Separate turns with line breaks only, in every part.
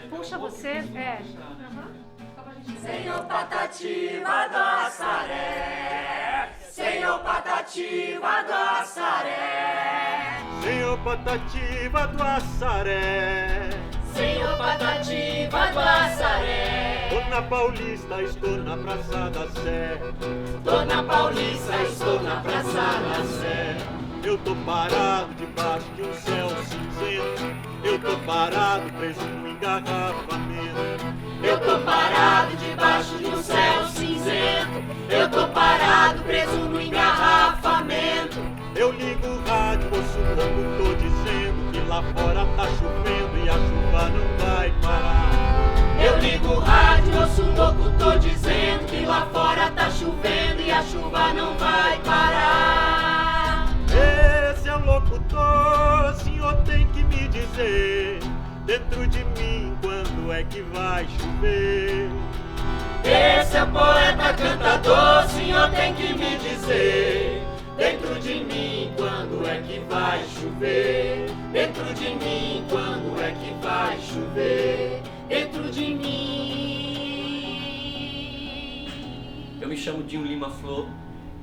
Puxa você,
Senhor Patativa do Assaré, Senhor Patativa do Assaré,
Senhor Patativa do Assaré,
Senhor Patativa do Assaré,
Dona Paulista, estou na Praça da Sé,
Dona Paulista, estou na Praça da Sé.
eu tô parado debaixo de um céu cinzento, eu tô parado preso no engarrafamento.
Eu tô parado debaixo de um céu cinzento, eu tô parado preso no engarrafamento.
Eu ligo o rádio, ouço o locutor dizendo que lá fora tá chovendo e a chuva não vai parar.
Eu ligo o rádio, ouço o locutor dizendo que lá fora tá chovendo e a chuva não vai parar.
Esse é o locutor, o senhor tem que me dizer dentro de mim quando é que vai chover.
Esse é o poeta cantador, o senhor tem que me dizer dentro de mim quando é que vai chover. Dentro de mim quando é que vai chover. Dentro de mim.
Eu me chamo Dinho Lima Flor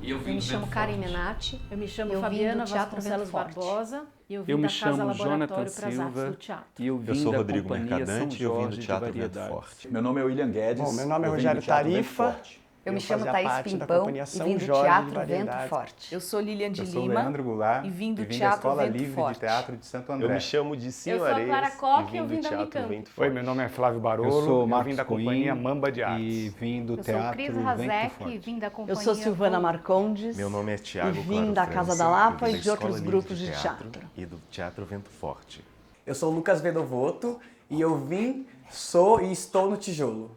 e eu vim
Eu me
do
chamo
Vento
Karen
Forte.
Menatti.
Eu me chamo
Eu vim
Fabiana
do Teatro
Vasconcelos
Vento Forte.
Barbosa e eu vim
Eu me
da Casa
chamo
Laboratório
Jonathan
para as Artes
Silva
do Teatro.
e eu vim
Eu sou
da
Rodrigo
Companhia
Mercadante e
São
eu vim do
Jorge de
Teatro Vento
Variedades.
Forte.
Meu nome é William Guedes.
Bom, meu nome é
eu venho
Rogério
do Teatro Vento
Tarifa.
Forte.
Eu me
Eu
chamo
fazia
Thaís
parte da
Pimpão
Companhia
e
São
vim do
Jorge de
Teatro Vento
Variedades.
Forte.
Eu sou Lilian de
Eu sou
Lima
Leandro Goulart
e vim do
da
Teatro
Escola
Vento
Livre
Forte.
de Teatro de Santo André.
Eu me chamo de
Eu sou a
Areias
Clara Koch
e
e eu
vim
vim
do
da
Teatro
Unicamp.
Vento
Oi,
Forte.
meu nome é Flávio Barolo,
Eu sou
eu
Marcos
vim da
Coim
Companhia Mamba de
e
Artes.
vim do
Eu sou
Teatro
Cris
Vento
Razek,
Forte.
vim da Companhia...
Eu sou Silvana Marcondes.
Meu nome é Tiago
E vim
Claro
da
França,
Casa da Lapa
eu vim
e
da
de outros
Escola Livre
grupos de teatro.
E do Teatro Vento Forte.
Eu sou o Lucas Vedovoto e eu vim, sou e estou no Tijolo.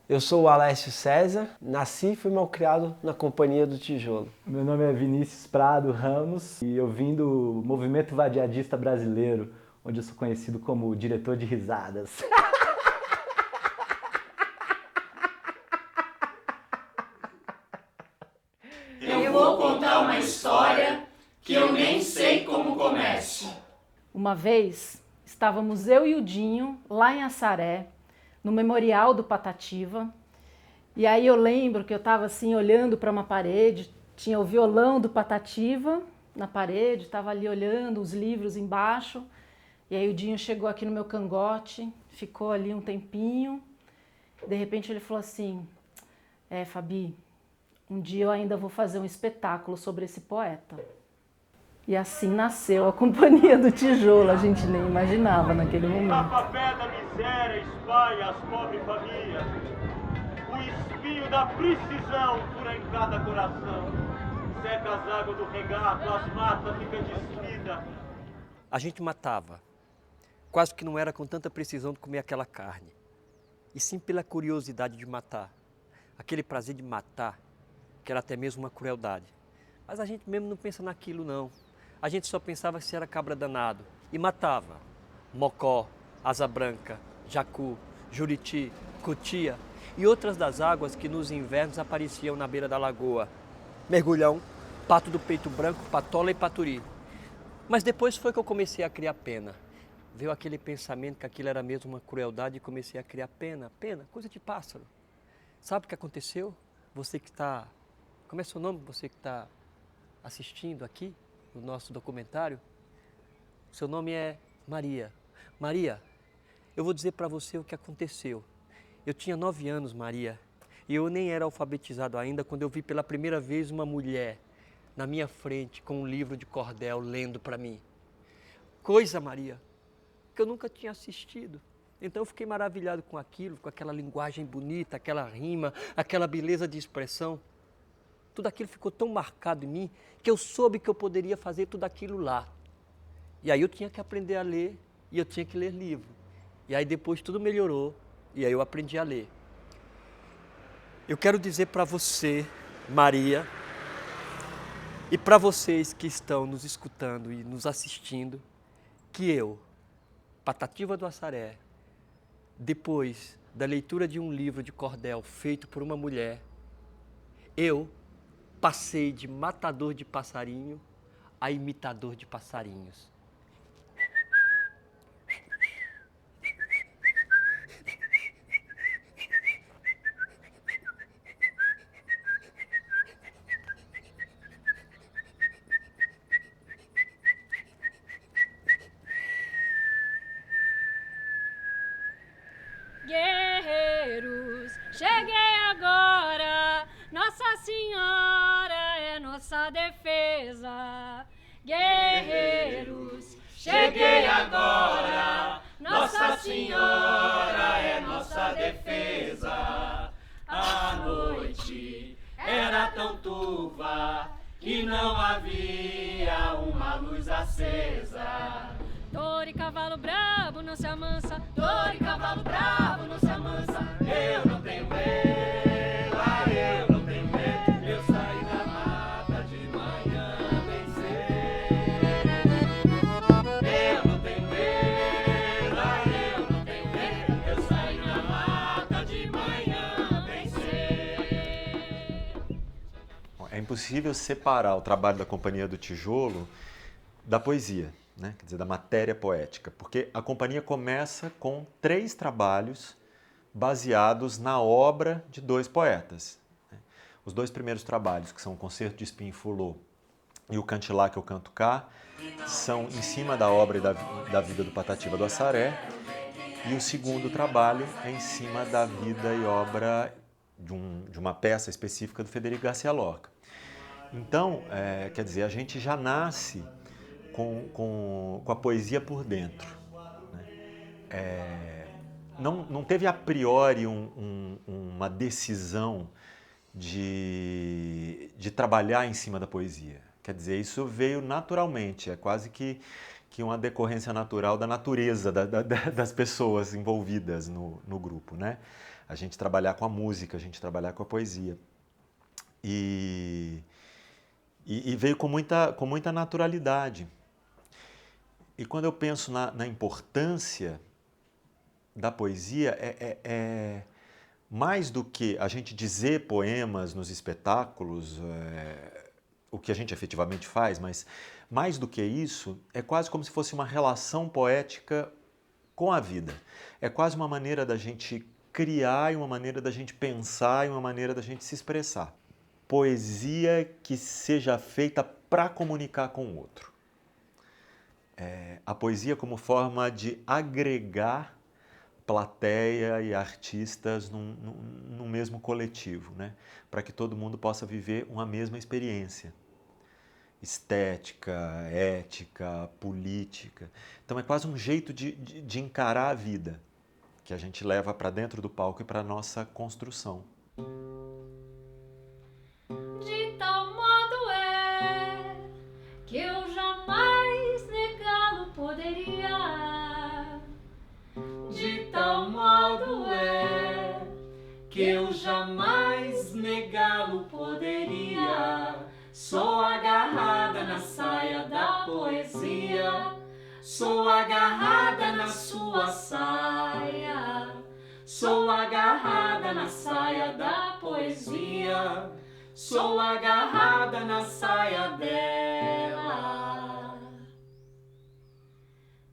Eu sou o Alessio César, nasci e fui malcriado na Companhia do Tijolo.
Meu nome é Vinícius Prado Ramos e eu vim do Movimento Vadiadista Brasileiro, onde eu sou conhecido como diretor de risadas.
Eu vou contar uma história que eu nem sei como comece.
Uma vez, estávamos eu e o Dinho lá em Assaré, no Memorial do Patativa, e aí eu lembro que eu estava assim olhando para uma parede, tinha o violão do Patativa na parede, estava ali olhando os livros embaixo, e aí o Dinho chegou aqui no meu cangote, ficou ali um tempinho, de repente ele falou assim, Fabi, um dia eu ainda vou fazer um espetáculo sobre esse poeta. E assim nasceu a Companhia do Tijolo, a gente nem imaginava naquele momento.
Tapapé da miséria espalha as pobres famílias. O espinho da precisão fura em cada coração. Seca as águas do regato, as matas ficam despidas.
A gente matava. Quase que não era com tanta precisão de comer aquela carne. E sim pela curiosidade de matar. Aquele prazer de matar, que era até mesmo uma crueldade. Mas a gente mesmo não pensa naquilo, não. A gente só pensava se era cabra danado. E matava. Mocó, asa branca, jacu, juriti, cutia e outras das águas que nos invernos apareciam na beira da lagoa. Mergulhão, pato do peito branco, patola e paturi. Mas depois foi que eu comecei a criar pena. Veio aquele pensamento que aquilo era mesmo uma crueldade e comecei a criar pena. Pena, coisa de pássaro. Sabe o que aconteceu? Você que está... Como é seu nome? Você que está assistindo aqui no nosso documentário? Seu nome é Maria. Maria, eu vou dizer para você o que aconteceu. Eu tinha 9 anos, Maria, e eu nem era alfabetizado ainda quando eu vi pela primeira vez uma mulher na minha frente com um livro de cordel lendo para mim. Coisa, Maria, que eu nunca tinha assistido. Então eu fiquei maravilhado com aquilo, com aquela linguagem bonita, aquela rima, aquela beleza de expressão. Tudo aquilo ficou tão marcado em mim que eu soube que eu poderia fazer tudo aquilo lá. E aí eu tinha que aprender a ler e eu tinha que ler livro. E aí depois tudo melhorou e aí eu aprendi a ler. Eu quero dizer para você, Maria, E para vocês que estão nos escutando e nos assistindo, que eu, Patativa do Assaré, depois da leitura de um livro de cordel feito por uma mulher, eu passei de matador de passarinho a imitador de passarinhos.
Guerreiros, cheguei agora, Nossa Senhora é nossa defesa. Guerreiros, cheguei agora, Nossa Senhora é nossa defesa. A noite era tão turva que não havia uma luz acesa. Touro e cavalo brabo não se amansa, touro e cavalo brabo não se amansa. Eu não tenho medo, eu não tenho medo. Eu saí da mata de manhã bem cedo. Eu não tenho medo, eu não tenho medo. Eu saí da mata de manhã bem cedo.
É impossível separar o trabalho da Companhia do Tijolo da poesia. Né? Quer dizer, da matéria poética, porque a companhia começa com 3 trabalhos baseados na obra de 2 poetas. Né? Os 2 primeiros trabalhos, que são o Concerto de Espinho e Fulô e o Cantilá, que eu canto cá, são em cima da obra e da vida do Patativa do Assaré, e o segundo trabalho é em cima da vida e obra de uma peça específica do Federico Garcia Lorca. Então, quer dizer, a gente já nasce com a poesia por dentro. Né? Não teve a priori uma decisão de trabalhar em cima da poesia. Quer dizer, isso veio naturalmente, é quase que uma decorrência natural da natureza das pessoas envolvidas no grupo. Né? A gente trabalhar com a música, a gente trabalhar com a poesia. E veio com muita naturalidade. E quando eu penso na importância da poesia, é mais do que a gente dizer poemas nos espetáculos, o que a gente efetivamente faz, mas mais do que isso, é quase como se fosse uma relação poética com a vida. É quase uma maneira da gente criar, e uma maneira da gente pensar, e uma maneira da gente se expressar. Poesia que seja feita para comunicar com o outro. A poesia como forma de agregar plateia e artistas num mesmo coletivo, né? Para que todo mundo possa viver uma mesma experiência estética, ética, política. Então é quase um jeito de encarar a vida que a gente leva para dentro do palco e para a nossa construção.
De tal modo é que eu jamais negá-lo poderia. De tal modo é que eu jamais negá-lo poderia. Sou agarrada na saia da poesia, sou agarrada na sua saia, sou agarrada na saia da poesia, sou agarrada na saia dela.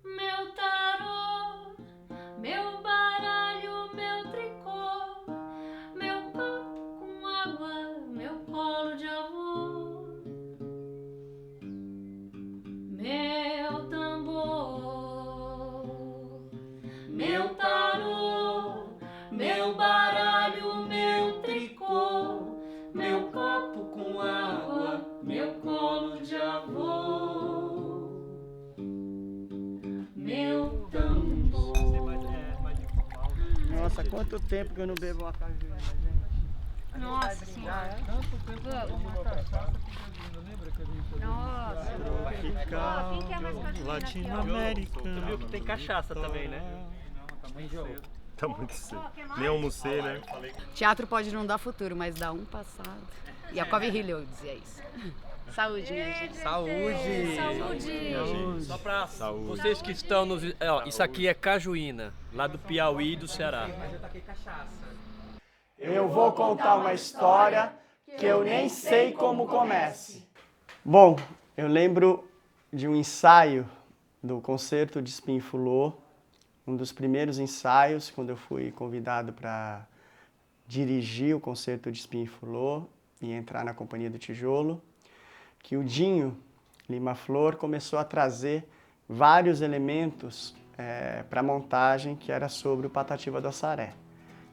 Meu tarô, meu baralho, meu tricô, meu copo com água, meu colo de avô, meu tambor, meu tarô, meu baralho, meu tricô, meu copo com água, meu colo de avô, meu tambor.
Nossa, quanto tempo que eu não bebo uma cajuína, gente.
Nossa senhora. Nossa.
Latino-americano.
Tu viu que tem cachaça também, né?
Tá muito cedo. Nem almocei, né?
Teatro pode não dar futuro, mas dá um passado. E a Cove Hillel dizia isso. Saúde, minha gente.
Saúde!
Saúde!
Só para vocês que estão nos... isso aqui é cajuína, lá do Piauí e do Ceará.
Eu vou contar uma história que eu nem sei como comece. Bom, eu lembro de um ensaio do Concerto de Espinho-Fulô, um dos primeiros ensaios, quando eu fui convidado para dirigir o Concerto de Espinho-Fulô e entrar na Companhia do Tijolo, que o Dinho Lima Flor começou a trazer vários elementos para a montagem que era sobre o Patativa do Assaré.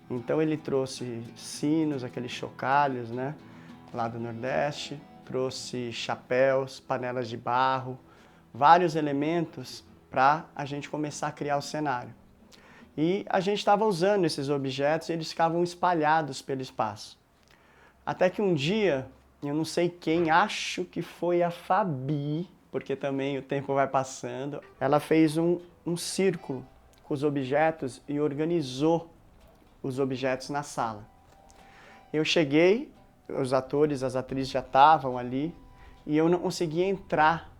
Então ele trouxe sinos, aqueles chocalhos, né, lá do Nordeste, trouxe chapéus, panelas de barro, vários elementos para a gente começar a criar o cenário. E a gente estava usando esses objetos e eles ficavam espalhados pelo espaço. Até que um dia, eu não sei quem, acho que foi a Fabi, porque também o tempo vai passando, ela fez um círculo com os objetos e organizou os objetos na sala. Eu cheguei, os atores, as atrizes já estavam ali, e eu não conseguia entrar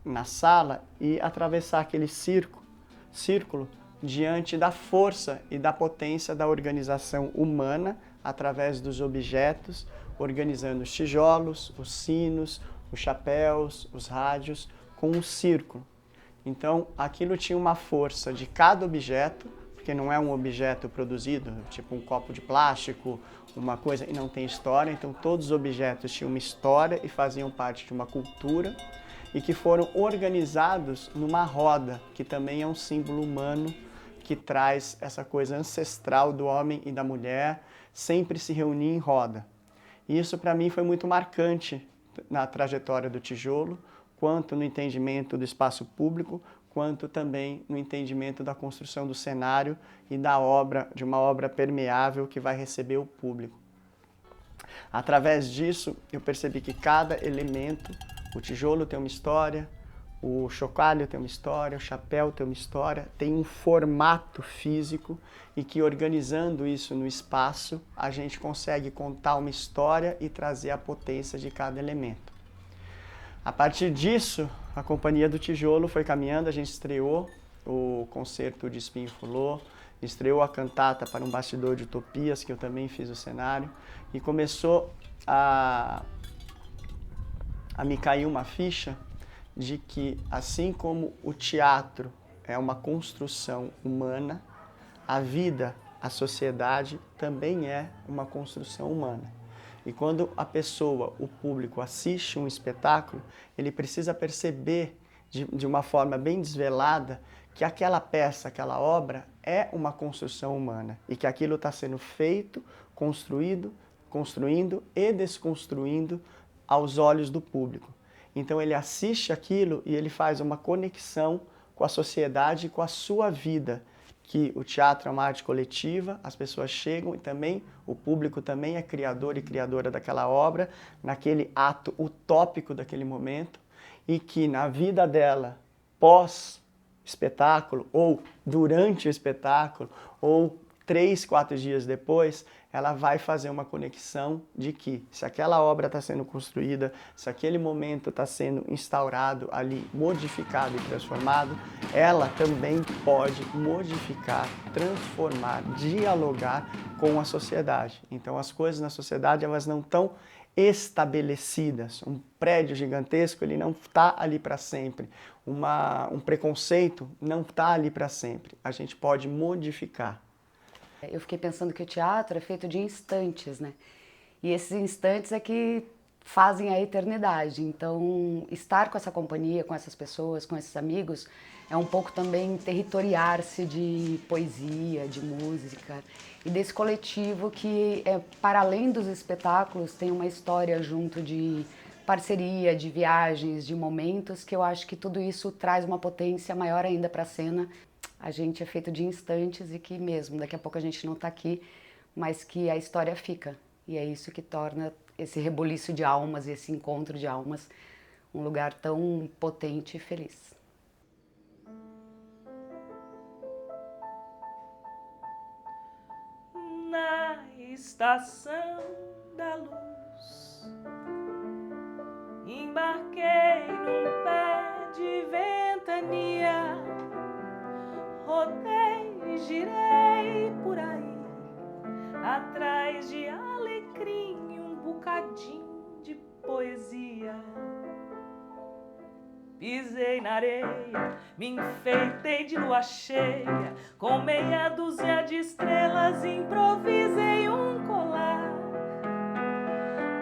na sala e atravessar aquele círculo diante da força e da potência da organização humana através dos objetos, organizando os tijolos, os sinos, os chapéus, os rádios, com um círculo. Então, aquilo tinha uma força de cada objeto, porque não é um objeto produzido, tipo um copo de plástico, uma coisa, e não tem história. Então, todos os objetos tinham uma história e faziam parte de uma cultura e que foram organizados numa roda, que também é um símbolo humano que traz essa coisa ancestral do homem e da mulher, sempre se reunir em roda. E isso, para mim, foi muito marcante na trajetória do tijolo, quanto no entendimento do espaço público, quanto também no entendimento da construção do cenário e da obra, de uma obra permeável que vai receber o público. Através disso, eu percebi que cada elemento, o tijolo tem uma história, o chocalho tem uma história, o chapéu tem uma história, tem um formato físico e que organizando isso no espaço, a gente consegue contar uma história e trazer a potência de cada elemento. A partir disso, a Companhia do Tijolo foi caminhando, a gente estreou o Concerto de Espinho-Fulô, estreou a cantata Para um Bastidor de Utopias, que eu também fiz o cenário, e começou a me cair uma ficha de que, assim como o teatro é uma construção humana, a vida, a sociedade também é uma construção humana. E quando a pessoa, o público, assiste um espetáculo, ele precisa perceber de uma forma bem desvelada que aquela peça, aquela obra é uma construção humana e que aquilo está sendo feito, construído, construindo e desconstruindo aos olhos do público. Então ele assiste aquilo e ele faz uma conexão com a sociedade e com a sua vida, que o teatro é uma arte coletiva, as pessoas chegam e também o público também é criador e criadora daquela obra, naquele ato utópico daquele momento, e que na vida dela, pós-espetáculo, ou durante o espetáculo, ou 3, 4 dias depois, ela vai fazer uma conexão de que se aquela obra está sendo construída, se aquele momento está sendo instaurado ali, modificado e transformado, ela também pode modificar, transformar, dialogar com a sociedade. Então as coisas na sociedade, elas não estão estabelecidas. Um prédio gigantesco, ele não está ali para sempre. Um preconceito não está ali para sempre. A gente pode modificar.
Eu fiquei pensando que o teatro é feito de instantes, né? E esses instantes é que fazem a eternidade. Então, estar com essa companhia, com essas pessoas, com esses amigos, é um pouco também territoriar-se de poesia, de música e desse coletivo que, para além dos espetáculos, tem uma história junto de parceria, de viagens, de momentos, que eu acho que tudo isso traz uma potência maior ainda para a cena. A gente é feito de instantes e que mesmo, daqui a pouco a gente não está aqui, mas que a história fica. E é isso que torna esse reboliço de almas, esse encontro de almas, um lugar tão potente e feliz.
estação da luz. Embarquei num pé de ventania, rodei e girei por aí, atrás de alecrim e um bocadinho de poesia. Pisei na areia, me enfeitei de lua cheia, com meia dúzia de estrelas improvisei um colar.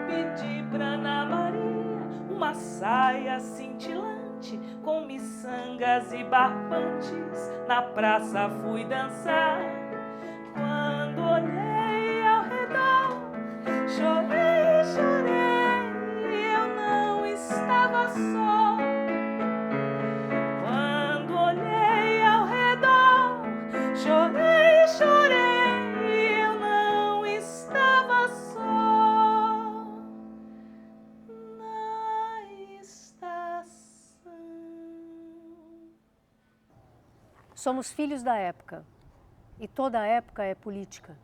Pedi pra Ana Maria uma saia cintilante, com miçangas e barbantes, na praça fui dançar. Quando olhei ao redor, chorei, chorei, eu não estava só. Chorei, chorei, eu não estava só na estação.
Somos filhos da época, e toda época é política.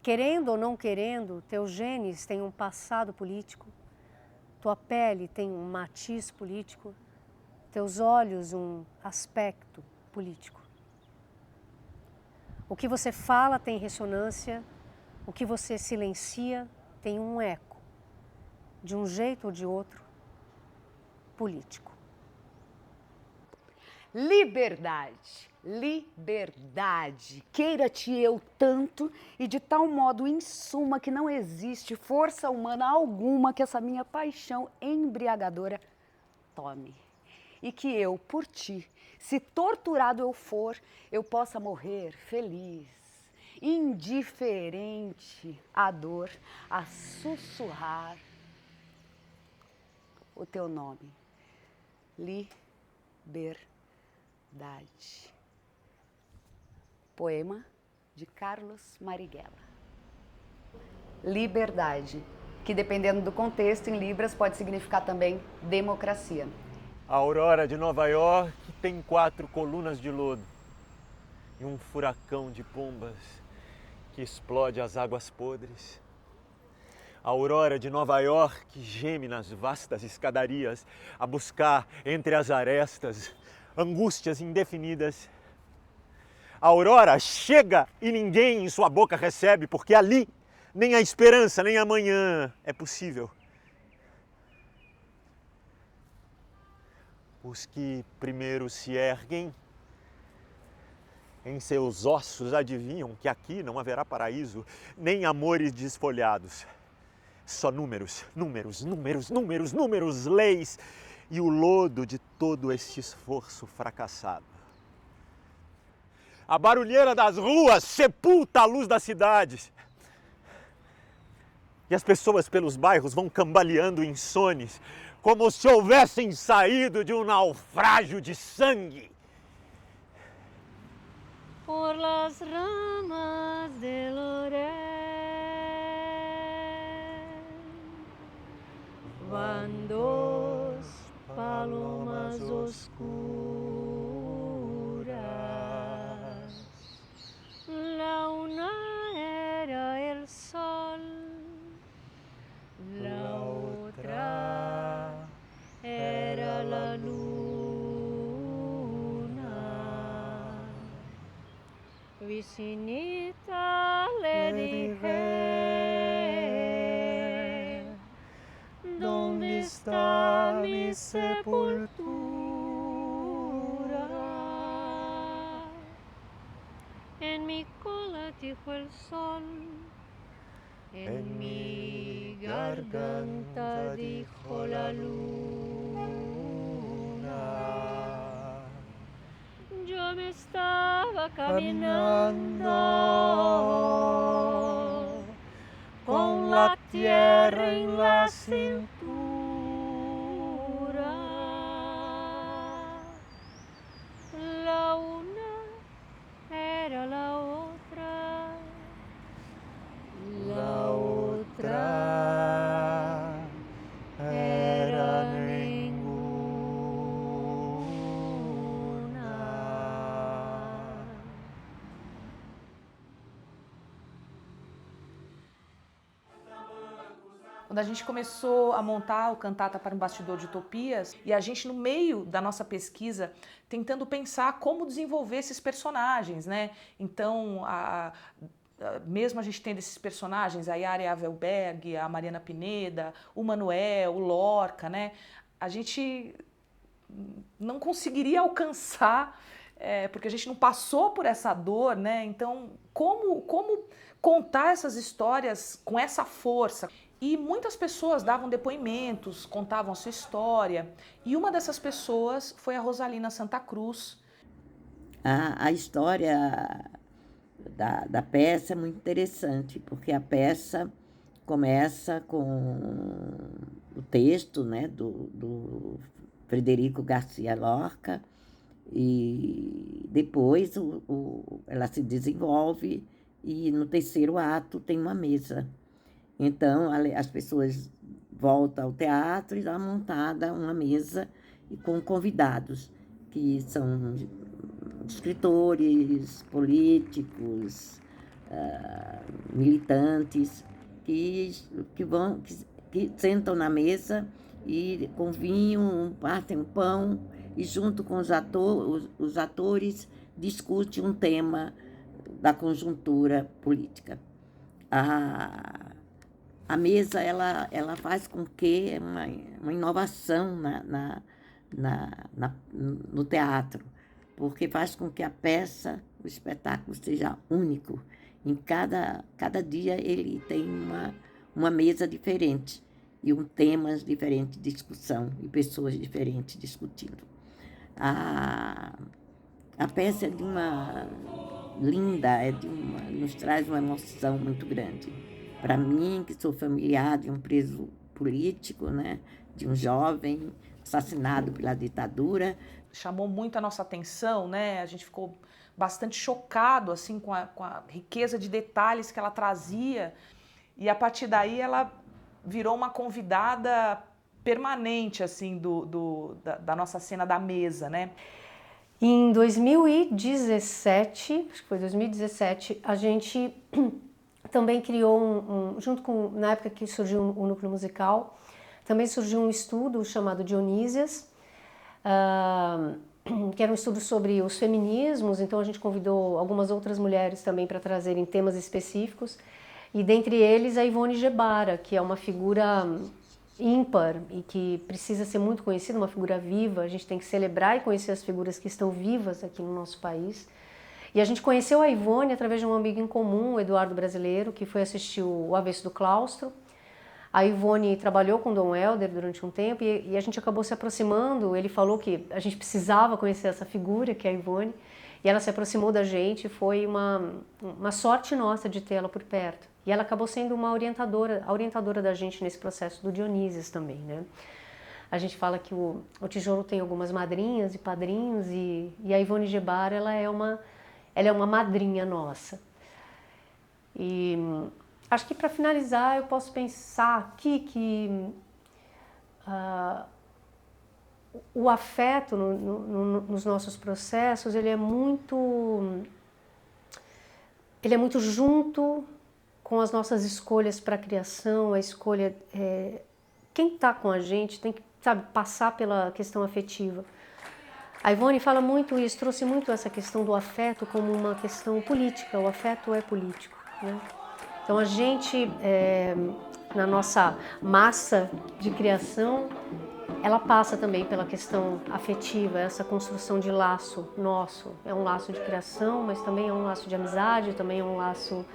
Querendo ou não querendo, teus genes têm um passado político, tua pele tem um matiz político, teus olhos um aspecto político. O que você fala tem ressonância, o que você silencia tem um eco, de um jeito ou de outro, político.
Liberdade, liberdade, queira-te eu tanto e de tal modo em suma que não existe força humana alguma que essa minha paixão embriagadora tome. E que eu, por ti, se torturado eu for, eu possa morrer feliz, indiferente à dor, a sussurrar o teu nome. Liberdade. Poema de Carlos Marighella. Liberdade, que dependendo do contexto em Libras pode significar também democracia.
A aurora de Nova York tem 4 colunas de lodo e um furacão de pombas que explode as águas podres. A aurora de Nova York geme nas vastas escadarias a buscar entre as arestas angústias indefinidas. A aurora chega e ninguém em sua boca recebe, porque ali nem a esperança nem amanhã é possível. Os que primeiro se erguem, em seus ossos adivinham que aqui não haverá paraíso, nem amores desfolhados. Só números, números, números, números, números, leis e o lodo de todo este esforço fracassado. A barulheira das ruas sepulta a luz das cidades. E as pessoas pelos bairros vão cambaleando insones, como se houvessem saído de um naufrágio de sangue.
Por las ramas del laurel van dos palomas oscuras. La una era el sol, la otra era la luna. Vicinita le dije, ¿dónde está mi sepultura? En mi cola dijo el sol, en mi garganta dijo la luna. Yo me estaba caminando con la tierra en la cintura. La una era la otra, la otra era ninguna.
Quando a gente começou a montar o Cantata para um Bastidor de Utopias, e a gente, no meio da nossa pesquisa, tentando pensar como desenvolver esses personagens, né? Então, mesmo a gente tendo esses personagens, a Yara Avelberg, a Mariana Pineda, o Manuel, o Lorca, né? A gente não conseguiria alcançar, porque a gente não passou por essa dor, né? Então, como contar essas histórias com essa força? E muitas pessoas davam depoimentos, contavam a sua história. E uma dessas pessoas foi a Rosalina Santa Cruz.
A história da peça é muito interessante, porque a peça começa com o texto, né, do Frederico Garcia Lorca, e depois ela se desenvolve e no terceiro ato tem uma mesa. Então, as pessoas voltam ao teatro e dá montada uma mesa com convidados, que são escritores, políticos, militantes, que sentam na mesa e com vinho, partem um pão e junto com os atores discutem um tema da conjuntura política. A mesa ela faz com que uma inovação no teatro, porque faz com que a peça, o espetáculo seja único. Em cada dia ele tem uma mesa diferente e temas diferentes de discussão e pessoas diferentes discutindo. A peça é de uma linda, nos traz uma emoção muito grande. Para mim, que sou familiar de um preso político, né, de um jovem assassinado pela ditadura.
Chamou muito a nossa atenção, né? A gente ficou bastante chocado assim, com a riqueza de detalhes que ela trazia. E a partir daí ela virou uma convidada permanente assim, da nossa cena da mesa, né?
Em 2017, acho que foi 2017, a gente também criou junto com, na época que surgiu o núcleo musical, também surgiu um estudo chamado Dionísias, que era um estudo sobre os feminismos. Então a gente convidou algumas outras mulheres também para trazerem temas específicos, e dentre eles a Ivone Gebara, que é uma figura ímpar e que precisa ser muito conhecida, uma figura viva. A gente tem que celebrar e conhecer as figuras que estão vivas aqui no nosso país. E a gente conheceu a Ivone através de um amigo em comum, o Eduardo Brasileiro, que foi assistir o Avesso do Claustro. A Ivone trabalhou com Dom Helder durante um tempo e a gente acabou se aproximando. Ele falou que a gente precisava conhecer essa figura, que é a Ivone, e ela se aproximou da gente. Foi uma sorte nossa de tê-la por perto. E ela acabou sendo a orientadora da gente nesse processo do Dionísias também, né? A gente fala que o Tijolo tem algumas madrinhas e padrinhos, e a Ivone Gebara, ela é uma madrinha nossa. E acho que para finalizar eu posso pensar aqui que o afeto nos nossos processos, ele é muito junto com as nossas escolhas para a criação. A escolha, quem está com a gente tem que, passar pela questão afetiva. A Ivone fala muito isso, trouxe muito essa questão do afeto como uma questão política. O afeto é político, né? Então a gente, na nossa massa de criação, ela passa também pela questão afetiva, essa construção de laço nosso. É um laço de criação, mas também é um laço de amizade, também é um laço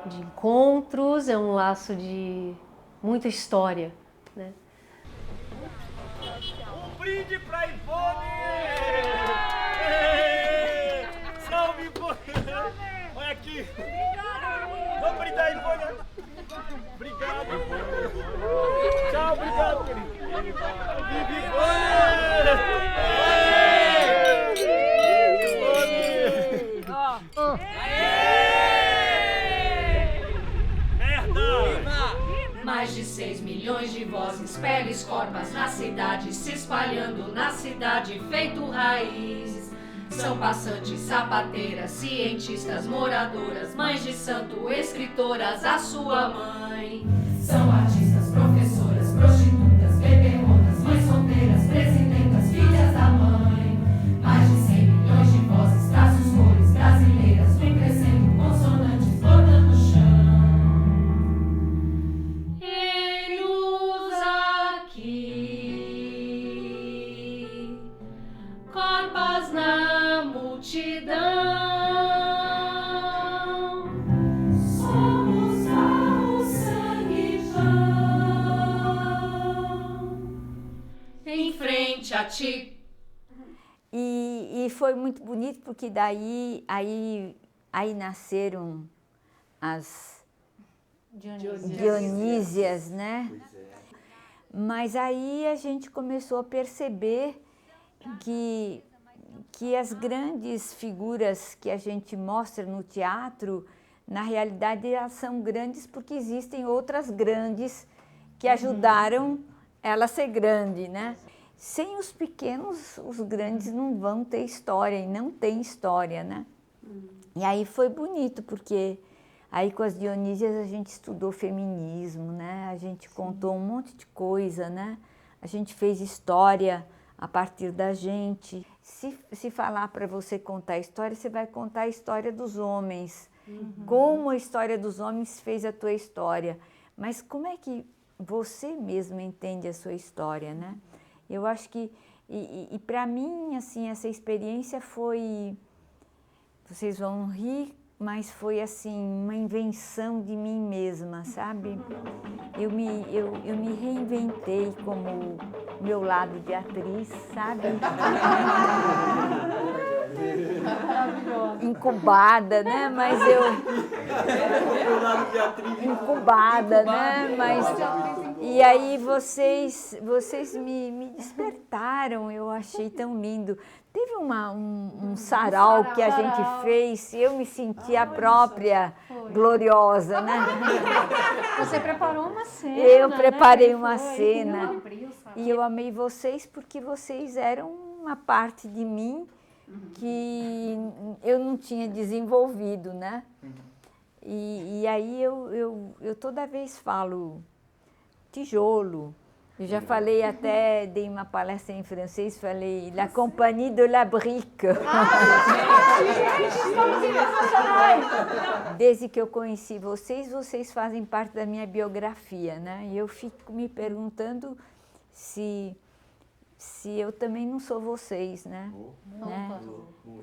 de encontros, é um laço de muita história, né?
Um brinde pra Ivone! Salve, Ivone! Olha aqui! Vamos brindar, Ivone! Obrigado! Tchau, obrigado, querido! Viva Ivone!
Mais de 6 milhões de vozes, peles, corpas na cidade, se espalhando na cidade, feito raiz. São passantes, sapateiras, cientistas, moradoras, mães de santo, escritoras, a sua mãe. São artistas, professores.
Patati.
E foi muito bonito porque daí aí nasceram as Dionísias, né? Mas aí a gente começou a perceber que as grandes figuras que a gente mostra no teatro, na realidade elas são grandes porque existem outras grandes que ajudaram ela a ser grande, né? Sem os pequenos, os grandes não vão ter história e não tem história, né? E aí foi bonito, porque aí com as Dionísias a gente estudou feminismo, né? A gente contou um monte de coisa, né? A gente fez história a partir da gente. Se falar para você contar a história, você vai contar a história dos homens. Como a história dos homens fez a tua história. Mas como é que você mesmo entende a sua história, né? Eu acho que, e para mim, assim, essa experiência foi, vocês vão rir, mas foi, assim, uma invenção de mim mesma, sabe? Eu me reinventei como meu lado de atriz, sabe? Incubada, né? Mas incubada, né? Mas e aí vocês me despertaram, eu achei tão lindo. Teve um sarau que a gente fez e eu me senti a própria gloriosa, né?
Você preparou uma cena.
Eu preparei uma
Foi.
cena. E eu amei vocês porque vocês eram uma parte de mim que eu não tinha desenvolvido, né? E aí eu toda vez falo tijolo. Eu já falei até, dei uma palestra em francês, falei La Compagnie de la Brique. Desde que eu conheci vocês fazem parte da minha biografia, né? E eu fico me perguntando se eu também não sou vocês, né? Né?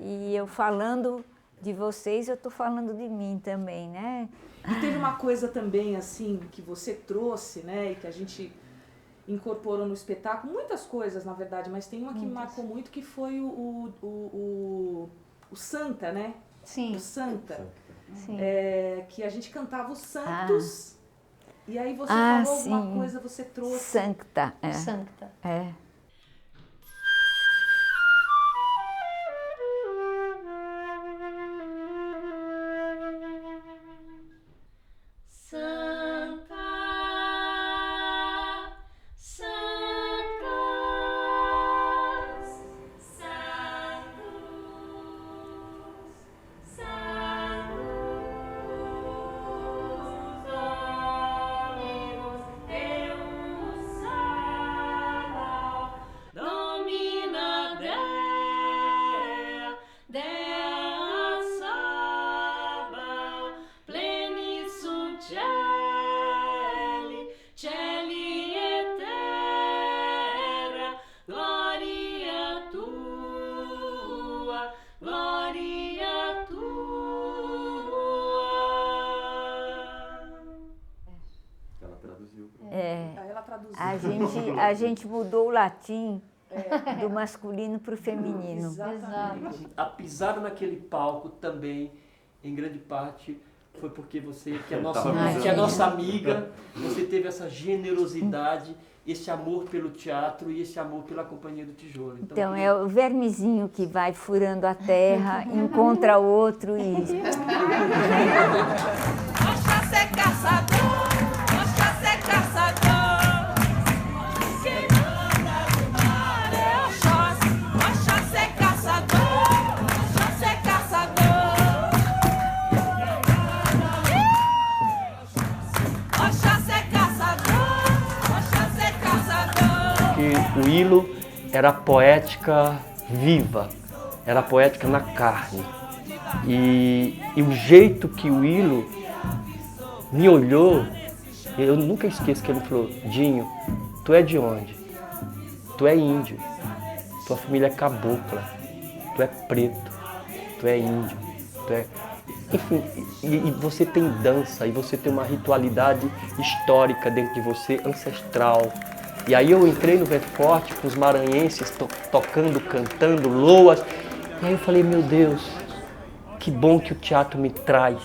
E eu falando de vocês, eu estou falando de mim também, né?
E teve uma coisa também, assim, que você trouxe, né? E que a gente incorporou no espetáculo, muitas coisas, na verdade, mas tem uma que me marcou muito, que foi o Santa, né?
Sim.
O Santa.
Sim.
Que a gente cantava os santos, e aí você falou alguma coisa, você trouxe.
Sancta.
Sancta.
É. A gente mudou o latim do masculino para o feminino.
Exatamente. A pisada naquele palco também, em grande parte, foi porque você, que é nossa amiga, você teve essa generosidade, esse amor pelo teatro e esse amor pela Companhia do Tijolo.
Então é o vermezinho que vai furando a terra, encontra outro e...
Oxóssi é caçador, Oxóssi é caçador. Quem manda no mar é Oxóssi, Oxóssi é caçador, Oxóssi é caçador. Oxóssi é caçador, Oxóssi é caçador.
Que o hilo era poética viva, era poética na carne. E o jeito que o Hilo me olhou, eu nunca esqueço que ele falou: Dinho, tu é de onde? Tu é índio, tua família é cabocla, tu é preto, tu é índio, tu é... Enfim, e você tem dança, e você tem uma ritualidade histórica dentro de você, ancestral. E aí eu entrei no Vento Forte com os maranhenses tocando, cantando, loas. E aí eu falei, meu Deus, que bom que o teatro me traz.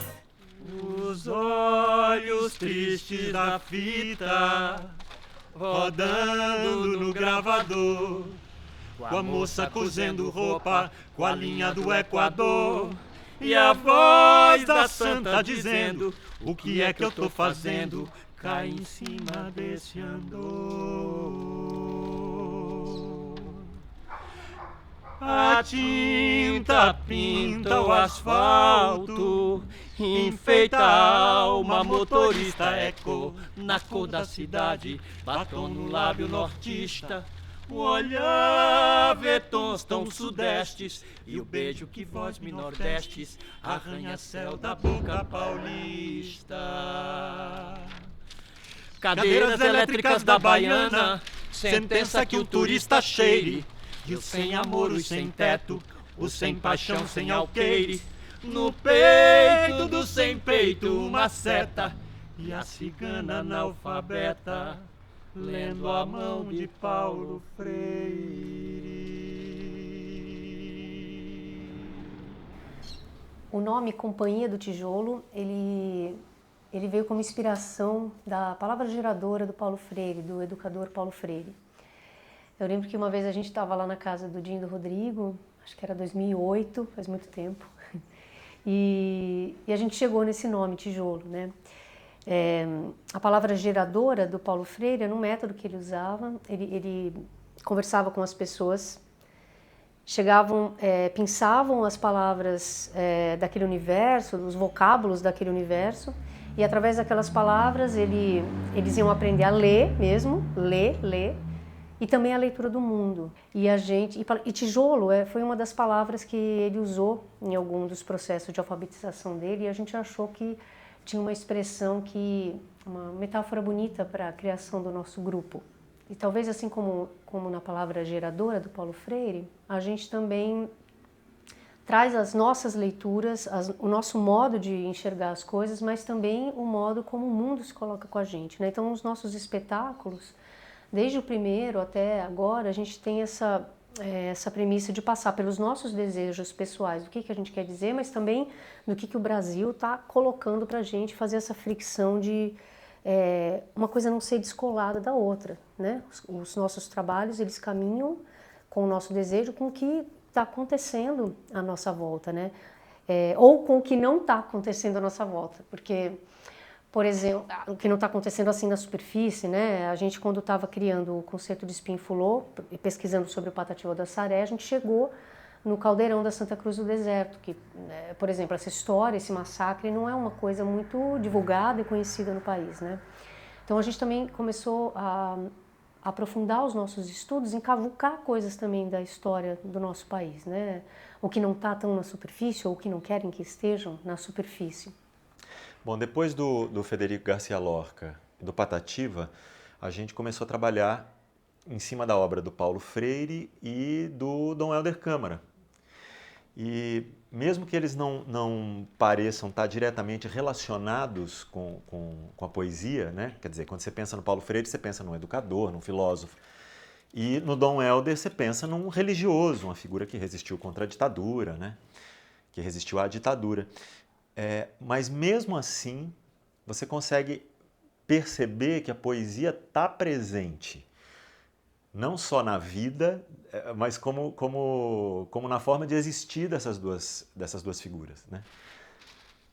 Os olhos tristes da fita, rodando no gravador, com a moça cozendo roupa, com a linha do Equador, e a voz da santa dizendo, o que é que eu tô fazendo? Cai em cima desse andor. A tinta pinta o asfalto, enfeita a alma, motorista é cor, na cor da cidade, batom no lábio nortista. O olhar vê tons tão sudestes, e o beijo que vós me nordestes, arranha-céu da boca paulista. Cadeiras elétricas da Baiana, sentença que o turista cheire, e o sem amor, o sem teto, o sem paixão, sem alqueire. No peito do sem peito uma seta, e a cigana analfabeta, lendo a mão de Paulo Freire.
O nome Companhia do Tijolo, ele veio como inspiração da palavra geradora do Paulo Freire, do educador Paulo Freire. Eu lembro que uma vez a gente estava lá na casa do Dinho e do Rodrigo, acho que era 2008, faz muito tempo, e a gente chegou nesse nome, tijolo, né? A palavra geradora do Paulo Freire era um método que ele usava, ele conversava com as pessoas, chegavam, pensavam as palavras daquele universo, os vocábulos daquele universo, e através daquelas palavras eles iam aprender a ler mesmo, ler, e também a leitura do mundo. E tijolo foi uma das palavras que ele usou em algum dos processos de alfabetização dele, e a gente achou que tinha uma expressão, uma metáfora bonita para a criação do nosso grupo. E talvez assim como na palavra geradora do Paulo Freire, a gente também traz as nossas leituras, o nosso modo de enxergar as coisas, mas também o modo como o mundo se coloca com a gente, né? Então, nos nossos espetáculos, desde o primeiro até agora, a gente tem essa premissa de passar pelos nossos desejos pessoais, do que a gente quer dizer, mas também do que o Brasil está colocando para a gente, fazer essa fricção de uma coisa não ser descolada da outra, né? Os nossos trabalhos, eles caminham com o nosso desejo, com o que está acontecendo à nossa volta, né? Ou com o que não está acontecendo à nossa volta, porque, por exemplo, o que não está acontecendo assim na superfície, né? A gente, quando estava criando o concerto de Espinfulô, pesquisando sobre o Patativa do Assaré, a gente chegou no caldeirão da Santa Cruz do Deserto, que, por exemplo, essa história, esse massacre, não é uma coisa muito divulgada e conhecida no país, né? Então a gente também começou a aprofundar os nossos estudos, encavucar coisas também da história do nosso país, né? O que não está tão na superfície, ou o que não querem que estejam na superfície.
Bom, depois do Federico Garcia Lorca e do Patativa, a gente começou a trabalhar em cima da obra do Paulo Freire e do Dom Helder Câmara. E mesmo que eles não pareçam estar diretamente relacionados com a poesia, né? Quer dizer, quando você pensa no Paulo Freire, você pensa num educador, num filósofo. E no Dom Helder você pensa num religioso, uma figura que resistiu contra a ditadura, né? Que resistiu à ditadura. Mas mesmo assim, você consegue perceber que a poesia está presente, não só na vida, mas como na forma de existir dessas duas figuras, né?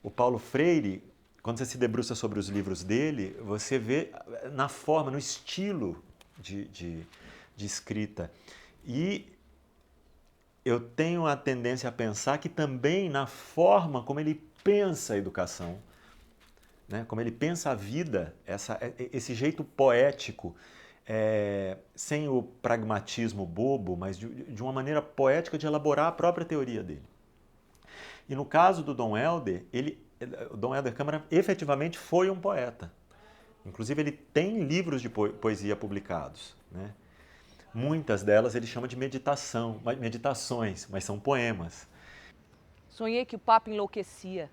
O Paulo Freire, quando você se debruça sobre os livros dele, você vê na forma, no estilo de escrita. E eu tenho a tendência a pensar que também na forma como ele pensa a educação, né? Como ele pensa a vida, esse jeito poético, sem o pragmatismo bobo, mas de uma maneira poética de elaborar a própria teoria dele. E no caso do Dom Helder, o Dom Helder Câmara efetivamente foi um poeta. Inclusive ele tem livros de poesia publicados, né? Muitas delas ele chama de meditações, mas são poemas.
Sonhei que o Papa enlouquecia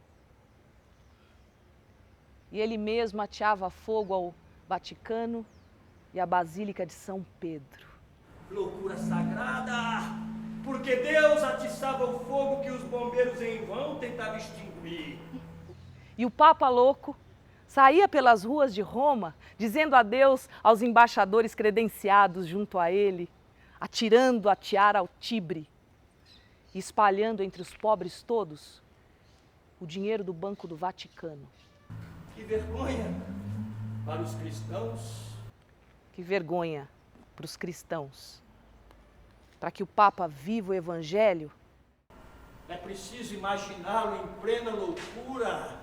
e ele mesmo ateava fogo ao Vaticano e a Basílica de São Pedro.
Loucura sagrada, porque Deus atiçava o fogo que os bombeiros em vão tentavam extinguir.
E o Papa louco saía pelas ruas de Roma, dizendo adeus aos embaixadores credenciados junto a ele, atirando a tiara ao Tibre, e espalhando entre os pobres todos o dinheiro do Banco do Vaticano.
Que vergonha para os cristãos.
Que vergonha para os cristãos. Para que o Papa viva o Evangelho,
é preciso imaginá-lo em plena loucura.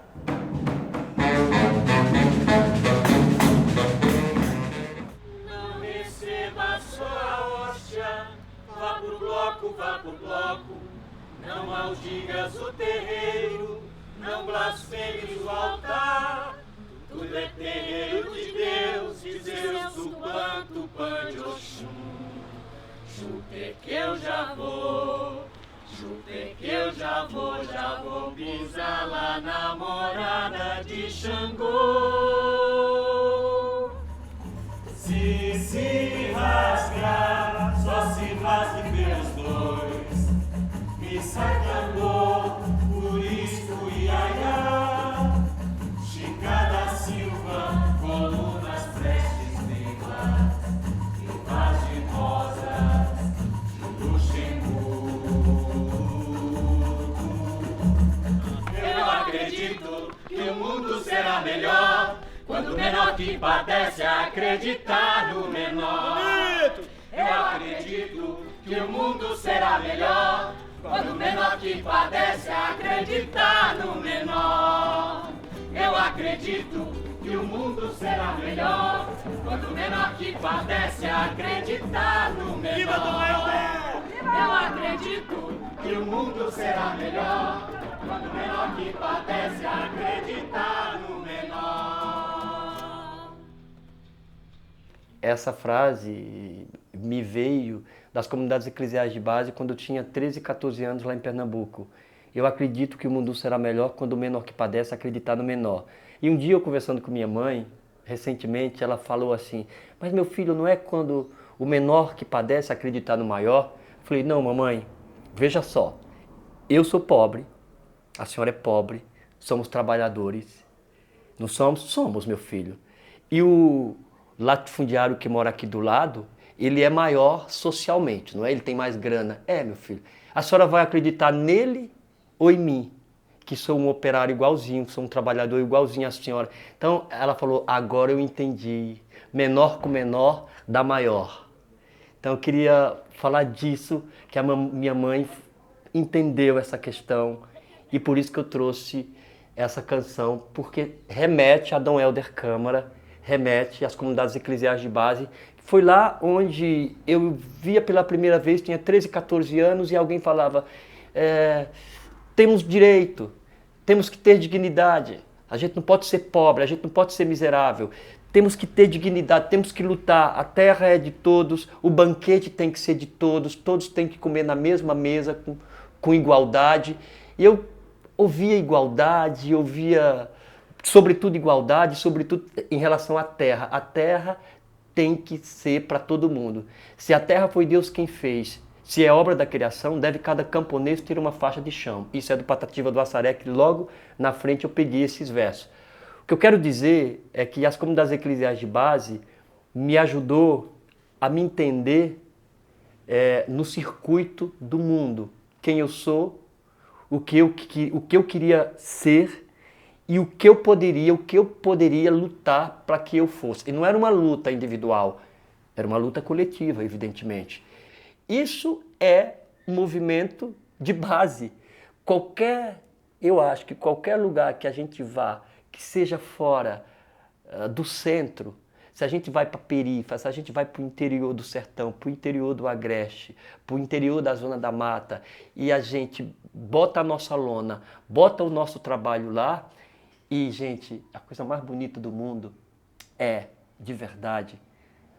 Não receba só a hóstia, vá pro bloco, vá pro bloco. Não maldigas o terreiro, não blasfemes o altar. Tudo é terreiro de Deus, e Zeus o quanto pan de Oxum. Chute que eu já vou, chute que eu já vou pisar lá na morada de Xangô. Se rasgar, só se rasgue pelos dois. Me sai tambor, por isso iaiá. Chica da Silva, colunas prestes negras, e paz de rosas, do Luxemburgo. Eu acredito que o mundo será melhor quando o menor que padece acreditar no menor. Eu acredito que o mundo será melhor quando o menor que padece acreditar no menor. Eu acredito que o mundo será melhor quando o menor que padece acreditar no menor. Eu acredito que o mundo será melhor quando o menor que padece acreditar no menor.
Essa frase me veio das comunidades eclesiais de base quando eu tinha 13, 14 anos lá em Pernambuco. Eu acredito que o mundo será melhor quando o menor que padece acreditar no menor. E um dia eu conversando com minha mãe, recentemente, ela falou assim, mas meu filho, não é quando o menor que padece acreditar no maior? Eu falei, não, mamãe, veja só, eu sou pobre, a senhora é pobre, somos trabalhadores, não somos? Somos, meu filho. E o latifundiário que mora aqui do lado, ele é maior socialmente, não é? Ele tem mais grana. É, meu filho. A senhora vai acreditar nele ou em mim, que sou um operário igualzinho, sou um trabalhador igualzinho à senhora. Então, ela falou, agora eu entendi. Menor com menor dá maior. Então, eu queria falar disso, que a minha mãe entendeu essa questão e por isso que eu trouxe essa canção, porque remete a Dom Helder Câmara, remete às comunidades eclesiais de base. Foi lá onde eu via pela primeira vez, tinha 13, 14 anos, e alguém falava, temos direito, temos que ter dignidade, a gente não pode ser pobre, a gente não pode ser miserável, temos que ter dignidade, temos que lutar, a terra é de todos, o banquete tem que ser de todos, todos têm que comer na mesma mesa, com igualdade. E eu ouvia igualdade, ouvia sobretudo igualdade, sobretudo em relação à terra. A terra tem que ser para todo mundo. Se a terra foi Deus quem fez, se é obra da criação, deve cada camponês ter uma faixa de chão. Isso é do Patativa do Assaré, que logo na frente eu peguei esses versos. O que eu quero dizer é que as comunidades eclesiais de base me ajudou a me entender no circuito do mundo. Quem eu sou, o que eu queria ser e o que eu poderia lutar para que eu fosse. E não era uma luta individual, era uma luta coletiva, evidentemente. Isso é um movimento de base. Eu acho que qualquer lugar que a gente vá, que seja fora do centro, se a gente vai para a periferia, se a gente vai para o interior do sertão, para o interior do agreste, para o interior da zona da mata, e a gente bota a nossa lona, bota o nosso trabalho lá, e, gente, a coisa mais bonita do mundo é, de verdade,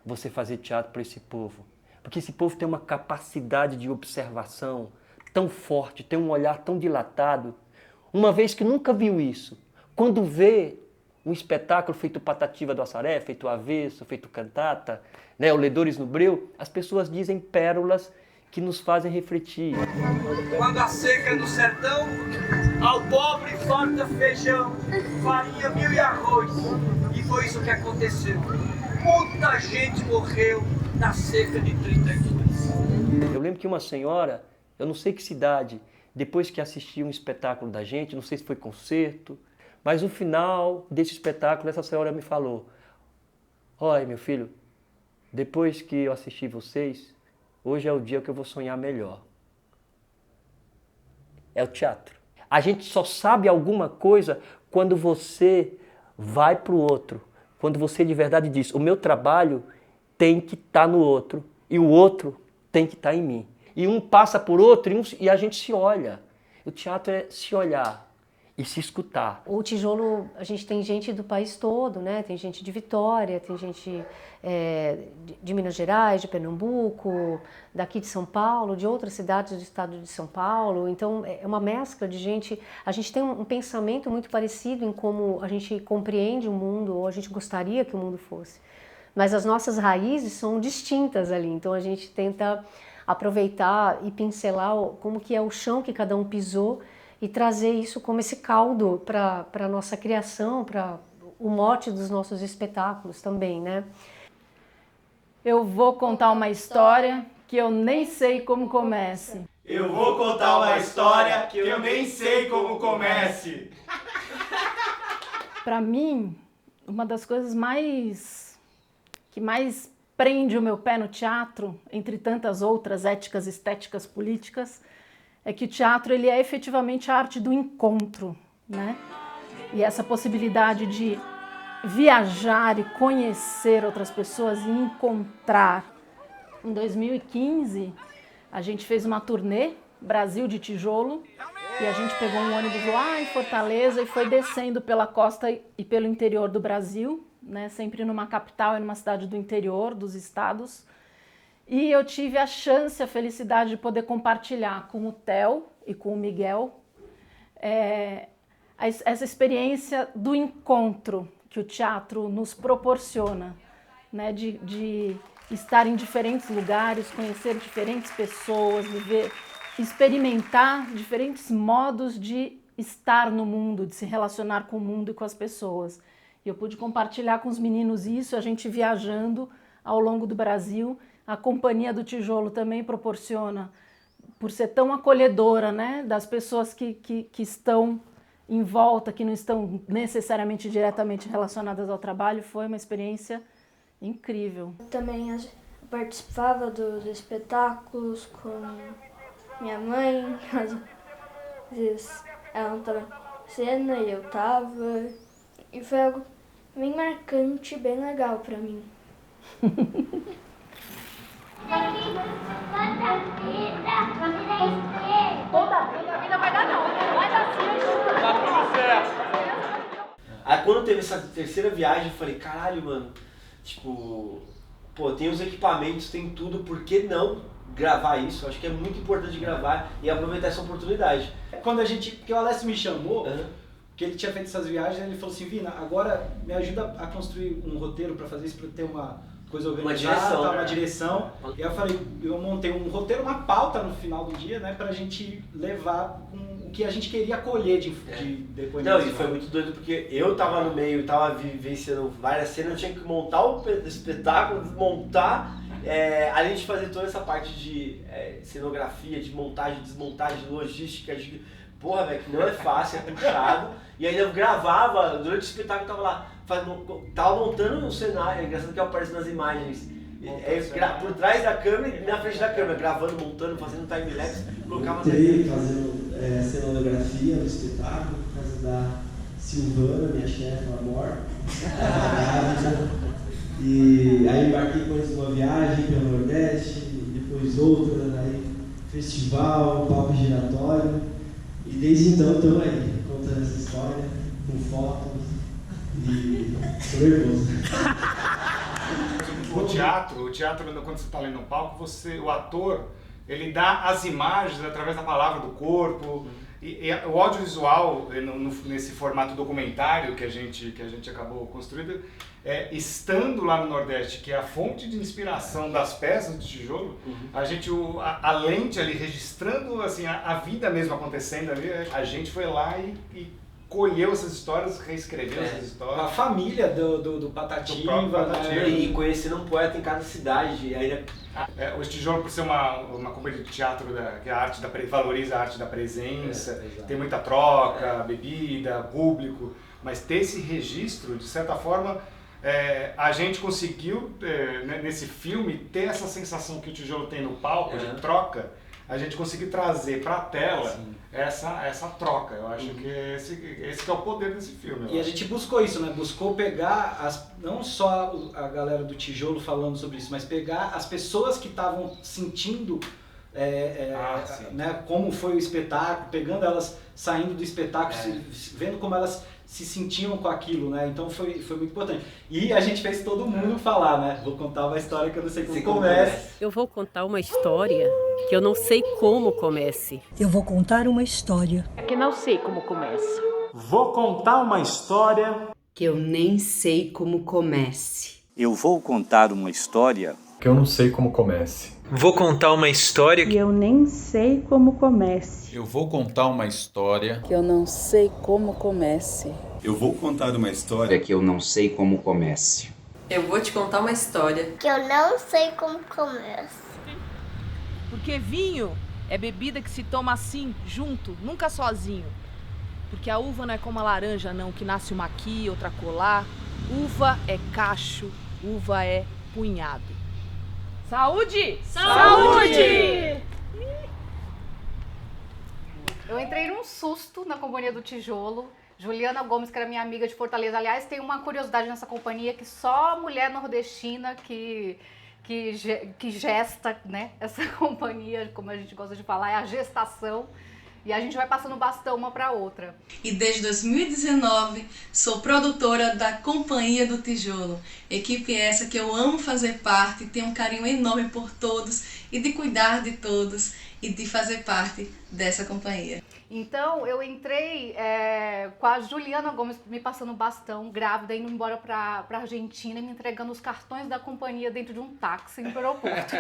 você fazer teatro para esse povo. Porque esse povo tem uma capacidade de observação tão forte, tem um olhar tão dilatado, uma vez que nunca viu isso. Quando vê, um espetáculo feito Patativa do Assaré, feito Avesso, feito Cantata, né, o Ledores no Breu, as pessoas dizem pérolas que nos fazem refletir.
Quando a seca no sertão, ao pobre falta feijão, farinha, milho e arroz. E foi isso que aconteceu. Muita gente morreu na seca de 32.
Eu lembro que uma senhora, eu não sei que cidade, depois que assistiu um espetáculo da gente, não sei se foi concerto, mas no final desse espetáculo, essa senhora me falou: olha, meu filho, depois que eu assisti vocês, hoje é o dia que eu vou sonhar melhor. É o teatro. A gente só sabe alguma coisa quando você vai para o outro, quando você de verdade diz: o meu trabalho tem que estar no outro e o outro tem que estar em mim. E um passa por outro e a gente se olha. O teatro é se olhar e se escutar.
O Tijolo, a gente tem gente do país todo, né? Tem gente de Vitória, tem gente de Minas Gerais, de Pernambuco, daqui de São Paulo, de outras cidades do estado de São Paulo. Então é uma mescla de gente. A gente tem um pensamento muito parecido em como a gente compreende o mundo, ou a gente gostaria que o mundo fosse. Mas as nossas raízes são distintas ali. Então a gente tenta aproveitar e pincelar como que é o chão que cada um pisou e trazer isso como esse caldo para a nossa criação, para o mote dos nossos espetáculos também, né?
Eu vou contar uma história que eu nem sei como comece.
Eu vou contar uma história que eu nem sei como comece.
Para mim, uma das coisas que mais prende o meu pé no teatro, entre tantas outras éticas, estéticas, políticas, é que o teatro ele é efetivamente a arte do encontro, né? E essa possibilidade de viajar e conhecer outras pessoas e encontrar. Em 2015, a gente fez uma turnê Brasil de Tijolo e a gente pegou um ônibus lá em Fortaleza e foi descendo pela costa e pelo interior do Brasil, né? Sempre numa capital e numa cidade do interior dos estados. E eu tive a chance, a felicidade de poder compartilhar com o Theo e com o Miguel essa experiência do encontro que o teatro nos proporciona, né? De estar em diferentes lugares, conhecer diferentes pessoas, viver, experimentar diferentes modos de estar no mundo, de se relacionar com o mundo e com as pessoas. E eu pude compartilhar com os meninos isso, a gente viajando ao longo do Brasil. A Companhia do Tijolo também proporciona, por ser tão acolhedora, né, das pessoas que estão em volta, que não estão necessariamente diretamente relacionadas ao trabalho, foi uma experiência incrível.
Também participava dos espetáculos com minha mãe, às vezes ela não estava em cena e eu estava, e foi algo bem marcante, bem legal para mim.
Toda a vida vai dar não, mas assim
tá tudo certo. Aí quando teve essa terceira viagem, eu falei, caralho, mano, tipo, pô, tem os equipamentos, tem tudo, por que não gravar isso? Eu acho que é muito importante gravar e aproveitar essa oportunidade.
Porque o Alessio me chamou, que ele tinha feito essas viagens, ele falou assim, Vina, agora me ajuda a construir um roteiro para fazer isso, para ter uma coisa organizada, uma direção. E aí eu montei um roteiro, uma pauta no final do dia, né, pra gente levar o que a gente queria colher de depoimento.
Não, e foi muito doido porque eu tava no meio, tava vivenciando várias cenas, eu tinha que montar o espetáculo, desmontar, além de fazer toda essa parte de cenografia, de montagem, desmontagem, logística, porra, velho, que não é fácil, é puxado. E ainda eu gravava, durante o espetáculo eu tava lá, tava montando um cenário, é engraçado que aparece nas imagens. Por trás da câmera e na frente da câmera, gravando, montando, fazendo time-lapse, colocava...
Entrei fazendo cenografia no espetáculo, por causa da Silvana, minha chefe, amor, grávida. E aí embarquei com eles numa viagem pelo Nordeste, depois outra, aí festival, palco giratório. E desde então estamos aí, contando essa história, com fotos e tô nervoso.
O teatro, quando você está ali no palco, o ator, ele dá as imagens através da palavra do corpo E o audiovisual, nesse formato documentário que a gente acabou construindo, estando lá no Nordeste, que é a fonte de inspiração das peças de tijolo, a lente ali registrando assim, a vida mesmo acontecendo ali, a gente foi lá e colheu essas histórias, reescreveu essas histórias.
A família do Patativa,
né? E conhecendo um poeta em cada cidade. E aí,
o Tijolo, por ser uma companhia de teatro que a arte valoriza a arte da presença, tem muita troca, bebida, público, mas ter esse registro, de certa forma, a gente conseguiu, nesse filme, ter essa sensação que o Tijolo tem no palco, de troca, a gente conseguiu trazer para a tela essa troca. Eu acho que esse que é o poder desse filme.
E a gente buscou isso, né? Buscou pegar não só a galera do Tijolo falando sobre isso, mas pegar as pessoas que estavam sentindo né, como foi o espetáculo, pegando elas saindo do espetáculo, vendo como elas se sentiam com aquilo, né? Então foi muito importante. E a gente fez todo mundo falar, né? Vou contar uma história que eu não sei como começa.
Eu vou contar uma história que eu não sei como comece.
Eu vou contar uma história
que não sei como começa.
Vou contar uma história
que eu nem sei como comece.
Eu vou contar uma história
que eu não sei como comece.
Vou contar uma história
que eu nem sei como comece.
Eu vou contar uma história
que eu não sei como comece.
Eu vou contar uma história
que eu não sei como comece.
Eu vou te contar uma história
que eu não sei como comece.
Porque vinho é bebida que se toma assim, junto, nunca sozinho. Porque a uva não é como a laranja, não, que nasce uma aqui, outra colar. Uva é cacho, uva é punhado. Saúde!
Saúde! Eu entrei num susto na Companhia do Tijolo. Juliana Gomes, que era minha amiga de Fortaleza. Aliás, tem uma curiosidade nessa companhia que só mulher nordestina que gesta, né? Essa companhia, como a gente gosta de falar, é a gestação. E a gente vai passando bastão uma para outra.
E desde 2019 sou produtora da Companhia do Tijolo. Equipe essa que eu amo fazer parte, tenho um carinho enorme por todos e de cuidar de todos e de fazer parte dessa companhia.
Então eu entrei com a Juliana Gomes me passando bastão, grávida, indo embora para Argentina e me entregando os cartões da companhia dentro de um táxi no aeroporto.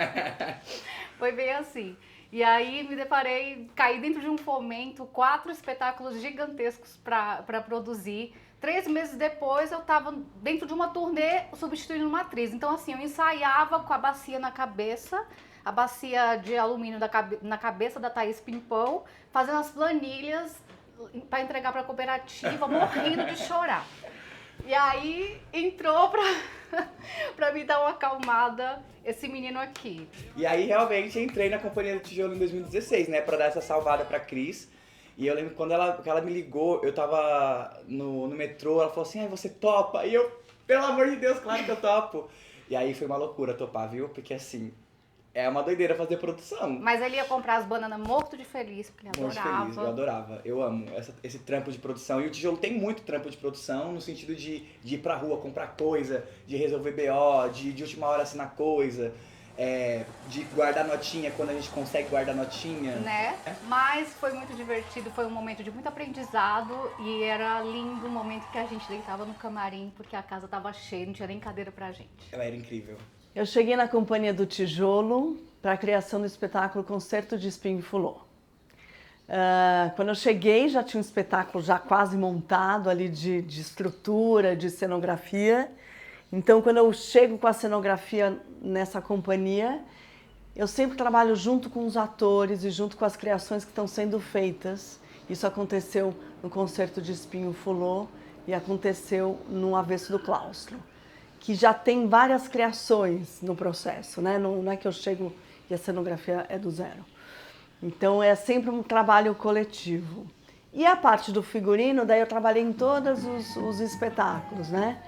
Foi bem assim. E aí me deparei, caí dentro de um fomento, 4 espetáculos gigantescos para produzir. 3 meses depois eu estava dentro de uma turnê substituindo uma atriz. Então assim, eu ensaiava com a bacia na cabeça, a bacia de alumínio na cabeça da Thaís Pimpão, fazendo as planilhas para entregar para a cooperativa, morrendo de chorar. E aí entrou para me dar uma acalmada esse menino aqui.
E aí realmente entrei na Companhia do Tijolo em 2016, né, para dar essa salvada pra Cris. E eu lembro que quando ela me ligou, eu tava no metrô, ela falou assim, ai, você topa? E eu, pelo amor de Deus, claro que eu topo. E aí foi uma loucura topar, viu? Porque assim, é uma doideira fazer produção.
Mas ele ia comprar as bananas morto de feliz, porque ele adorava.
Morto de feliz, eu adorava. Eu amo esse trampo de produção. E o Tijolo tem muito trampo de produção, no sentido de ir pra rua comprar coisa, de resolver BO, de última hora assinar coisa, de guardar notinha quando a gente consegue guardar notinha.
Né? Mas foi muito divertido, foi um momento de muito aprendizado e era lindo o momento que a gente deitava no camarim, porque a casa tava cheia, não tinha nem cadeira pra gente.
Ela era incrível.
Eu cheguei na Companhia do Tijolo para a criação do espetáculo Concerto de Espinho e Fulô. Quando eu cheguei, já tinha um espetáculo já quase montado ali de estrutura, de cenografia. Então, quando eu chego com a cenografia nessa companhia, eu sempre trabalho junto com os atores e junto com as criações que estão sendo feitas. Isso aconteceu no Concerto de Espinho e Fulô e aconteceu no Avesso do Claustro, que já tem várias criações no processo, né? Não é que eu chego e a cenografia é do zero. Então é sempre um trabalho coletivo. E a parte do figurino, daí eu trabalhei em todos os espetáculos, né?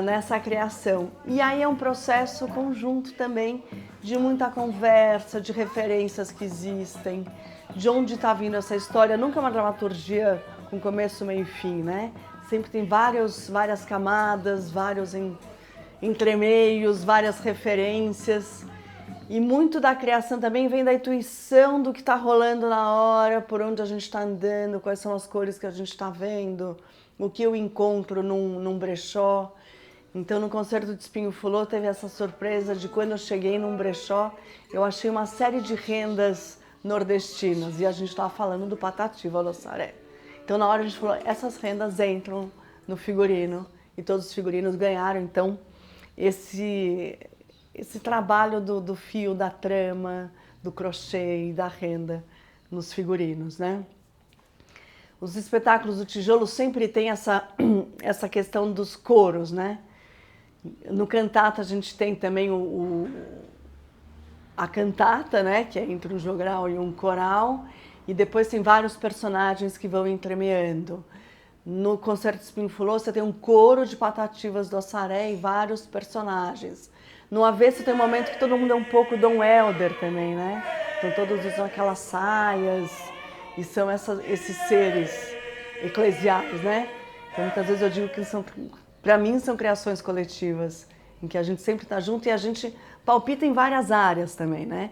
Nessa criação. E aí é um processo conjunto também de muita conversa, de referências que existem, de onde está vindo essa história. Nunca é uma dramaturgia com começo, meio e fim, né? Sempre tem várias camadas, vários entremeios, várias referências. E muito da criação também vem da intuição do que está rolando na hora, por onde a gente está andando, quais são as cores que a gente está vendo, o que eu encontro num brechó. Então, no concerto de Espinho Fulô, teve essa surpresa de quando eu cheguei num brechó, eu achei uma série de rendas nordestinas, e a gente estava falando do Patativa Lossaré. Então, na hora a gente falou, essas rendas entram no figurino, e todos os figurinos ganharam, então, esse trabalho do fio, da trama, do crochê e da renda nos figurinos, né? Os espetáculos do Tijolo sempre tem essa questão dos coros, né? No cantata a gente tem também a cantata, né? Que é entre um jogral e um coral, e depois tem vários personagens que vão entremeando. No concerto de Espinho Fulô você tem um coro de Patativas do Ossaré e vários personagens. No Avesso tem um momento que todo mundo é um pouco Dom Helder também, né? Então todos usam aquelas saias e são esses seres eclesiais, né? Então muitas vezes eu digo que para mim são criações coletivas, em que a gente sempre está junto e a gente palpita em várias áreas também, né?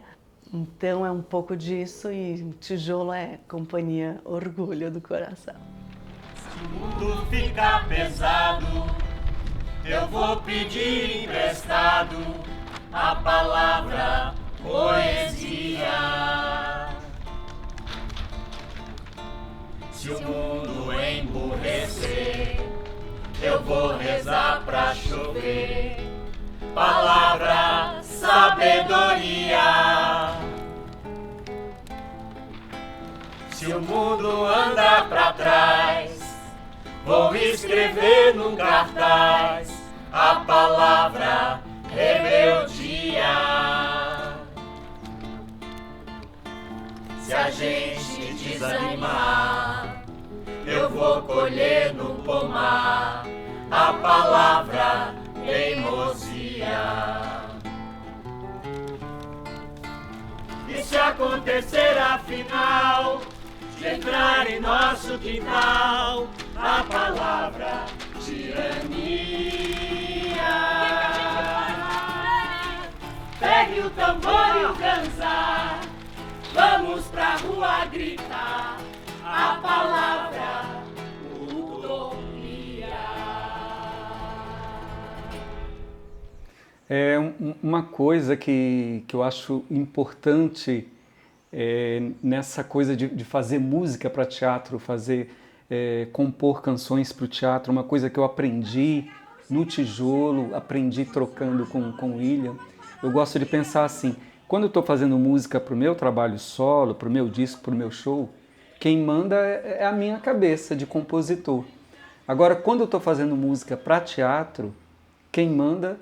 Então é um pouco disso e Tijolo é companhia, orgulho do coração.
Se o mundo ficar pesado, eu vou pedir emprestado a palavra poesia. Se o mundo emburrecer, eu vou rezar pra chover palavra sabedoria. Se o mundo andar pra trás, vou escrever num cartaz a palavra rebeldia. Se a gente desanimar, eu vou colher no pomar a palavra teimosia. E se acontecer afinal de entrar em nosso quintal a palavra tirania, pegue o tambor e o ganzar, vamos pra rua gritar a palavra utopia.
É uma coisa que eu acho importante nessa coisa de fazer música para teatro, compor canções para o teatro, uma coisa que eu aprendi no Tijolo, aprendi trocando com o William. Eu gosto de pensar assim, quando eu estou fazendo música para o meu trabalho solo, para o meu disco, para o meu show, quem manda é a minha cabeça de compositor. Agora, quando eu estou fazendo música para teatro, quem manda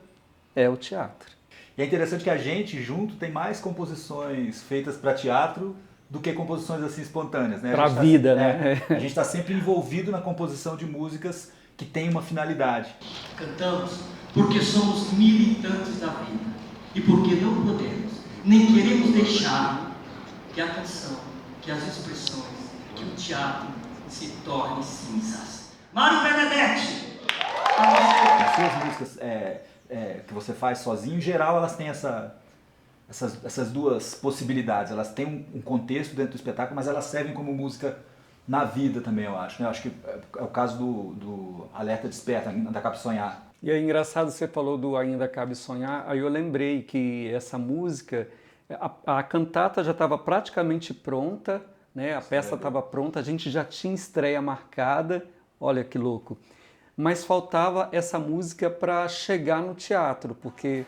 é o teatro.
E é interessante que a gente, junto, tem mais composições feitas para teatro do que composições assim espontâneas, né?
Para a vida, né?
A gente está sempre envolvido na composição de músicas que têm uma finalidade.
Cantamos porque somos militantes da vida e porque não podemos, nem queremos deixar que a canção, que as expressões, que o teatro se torne cinzas. Mário Benedetti!
As suas músicas que você faz sozinho, em geral, elas têm essas duas possibilidades. Elas têm um contexto dentro do espetáculo, mas elas servem como música na vida também, eu acho. Né? Eu acho que é o caso do Alerta Desperta, Ainda Cabe Sonhar.
E é engraçado, você falou do Ainda Cabe Sonhar, aí eu lembrei que essa música, a cantata já estava praticamente pronta, né? A peça estava pronta, a gente já tinha estreia marcada, olha que louco. Mas faltava essa música para chegar no teatro, porque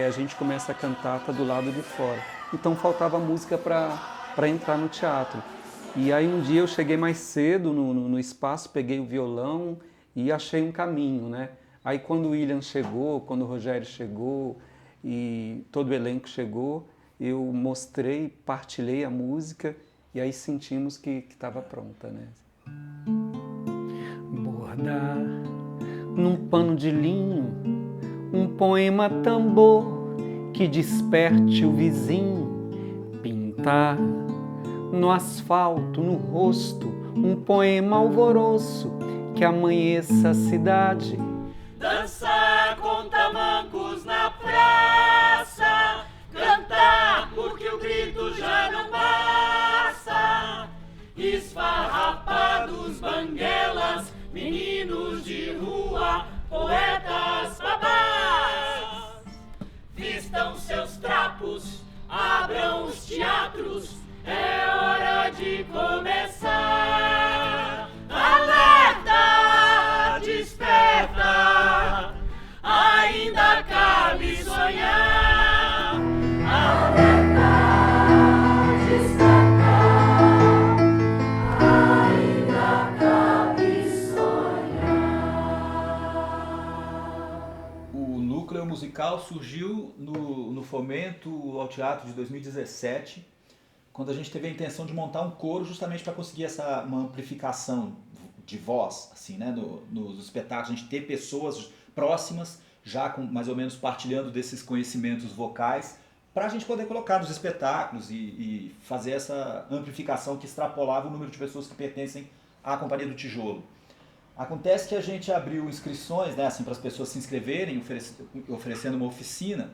a gente começa a cantata do lado de fora. Então faltava música para entrar no teatro. E aí um dia eu cheguei mais cedo no espaço, peguei o violão e achei um caminho, né? Aí quando o William chegou, quando o Rogério chegou e todo o elenco chegou, eu mostrei, partilhei a música e aí sentimos que estava pronta, né? Bordar num pano de linho um poema tambor que desperte o vizinho, pintar no asfalto, no rosto, um poema alvoroço que amanheça a cidade.
Dançar com tamancos na praça, cantar teatros, é hora de começar. Alerta, desperta, ainda cabe sonhar. Alerta, desperta, ainda cabe sonhar.
O núcleo musical surgiu no Fomento ao Teatro de 2017, quando a gente teve a intenção de montar um coro justamente para conseguir uma amplificação de voz, assim, né, nos espetáculos, a gente ter pessoas próximas, já com, mais ou menos partilhando desses conhecimentos vocais, para a gente poder colocar nos espetáculos e fazer essa amplificação que extrapolava o número de pessoas que pertencem à Companhia do Tijolo. Acontece que a gente abriu inscrições, né, assim, para as pessoas se inscreverem, oferecendo uma oficina.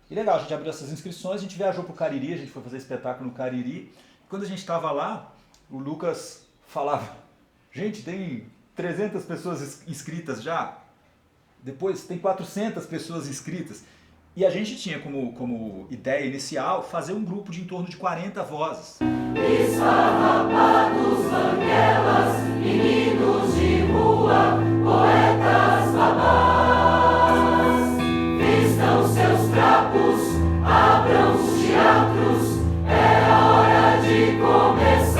E legal, a gente abriu essas inscrições, a gente viajou para o Cariri, a gente foi fazer espetáculo no Cariri. Quando a gente estava lá, o Lucas falava: gente, tem 300 pessoas inscritas já, depois tem 400 pessoas inscritas. E a gente tinha como ideia inicial fazer um grupo de em torno de 40 vozes.
Esfarrapados, banguelas, meninos de rua, poetas babás, vistam seus trapos, abram os teatros, é hora de começar.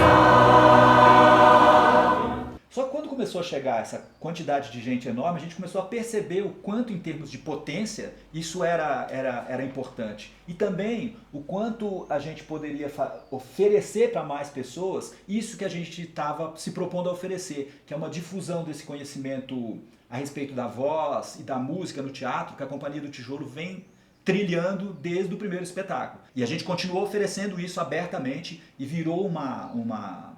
Só que quando começou a chegar essa quantidade de gente enorme, a gente começou a perceber o quanto, em termos de potência, isso era importante. E também o quanto a gente poderia oferecer para mais pessoas isso que a gente estava se propondo a oferecer, que é uma difusão desse conhecimento a respeito da voz e da música no teatro, que a Companhia do Tijolo vem trilhando desde o primeiro espetáculo. E a gente continuou oferecendo isso abertamente e virou uma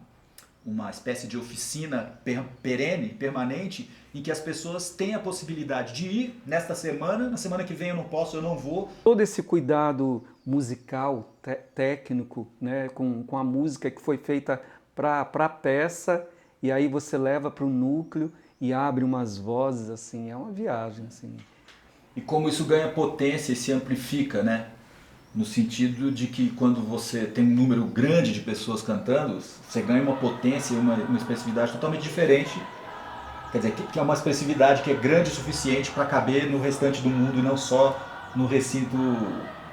espécie de oficina perene, permanente, em que as pessoas têm a possibilidade de ir nesta semana, na semana que vem eu não posso, eu não vou.
Todo esse cuidado musical, técnico, né, com a música que foi feita para a peça, e aí você leva para o núcleo e abre umas vozes, assim, é uma viagem, assim.
E como isso ganha potência e se amplifica, né? No sentido de que quando você tem um número grande de pessoas cantando, você ganha uma potência e uma expressividade totalmente diferente. Quer dizer, que é uma expressividade que é grande o suficiente para caber no restante do mundo e não só no recinto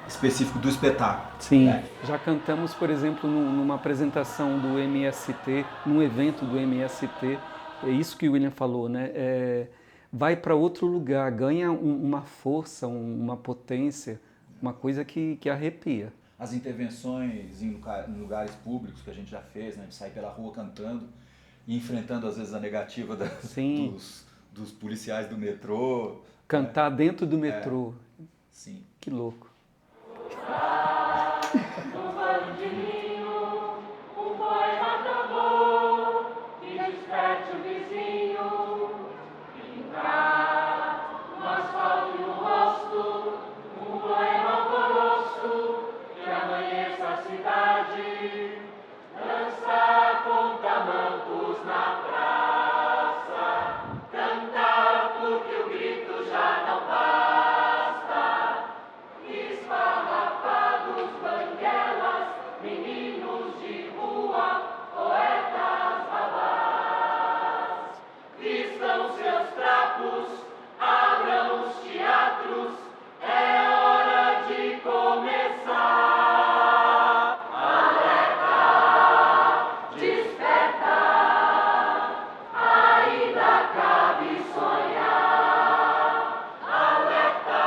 específico do espetáculo.
Sim,
né?
Já cantamos, por exemplo, numa apresentação do MST, num evento do MST, é isso que o William falou, né? Vai para outro lugar, ganha uma força, uma potência, uma coisa que arrepia.
As intervenções em lugares públicos que a gente já fez, né, de sair pela rua cantando e enfrentando às vezes a negativa dos policiais do metrô.
Cantar dentro do metrô.
Sim.
Que louco.
Um banho de linho, um poema de amor, que desperte o vizinho, pintar no asfalto e no rosto, um poema alvoroço, que amanheça a cidade, dançar com tamancos na praça, cantar porque o grito já não basta, esfarrapados, banguelas, meninos de rua, poetas babás, vistam seus trapos, abram os teatros, é hora de começar. Alerta, desperta, ainda cabe sonhar. Alerta,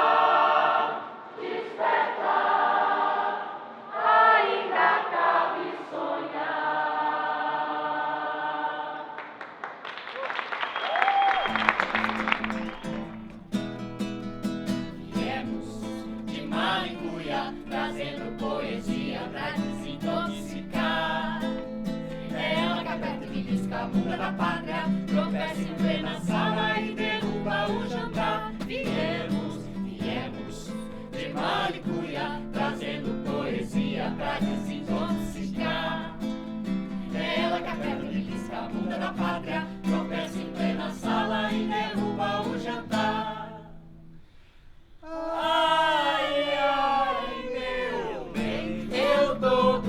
desperta, ainda cabe sonhar. Viemos de Malicuia, trazendo poesia pra desintoxicar. Ela que aperta e risca a bunda da pátria, tropeça em plena sala e derruba o jantar. Viemos de Malicuia, trazendo poesia pra desintoxicar. Ela que aperta e risca a bunda da pátria, tropeça em plena sala e derruba o jantar. Ai, ai, meu bem, eu tô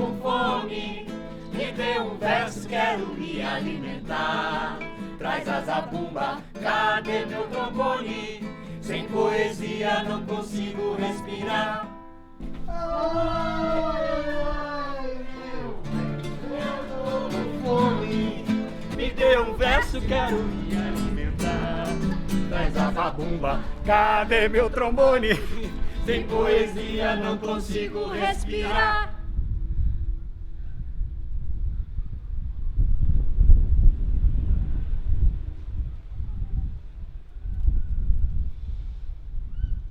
alimentar. Traz a zabumba, cadê meu trombone? Sem poesia não consigo respirar. Eu tô com fome, me dê um verso, quero me alimentar. Traz a zabumba, cadê meu trombone? Sem poesia não consigo respirar.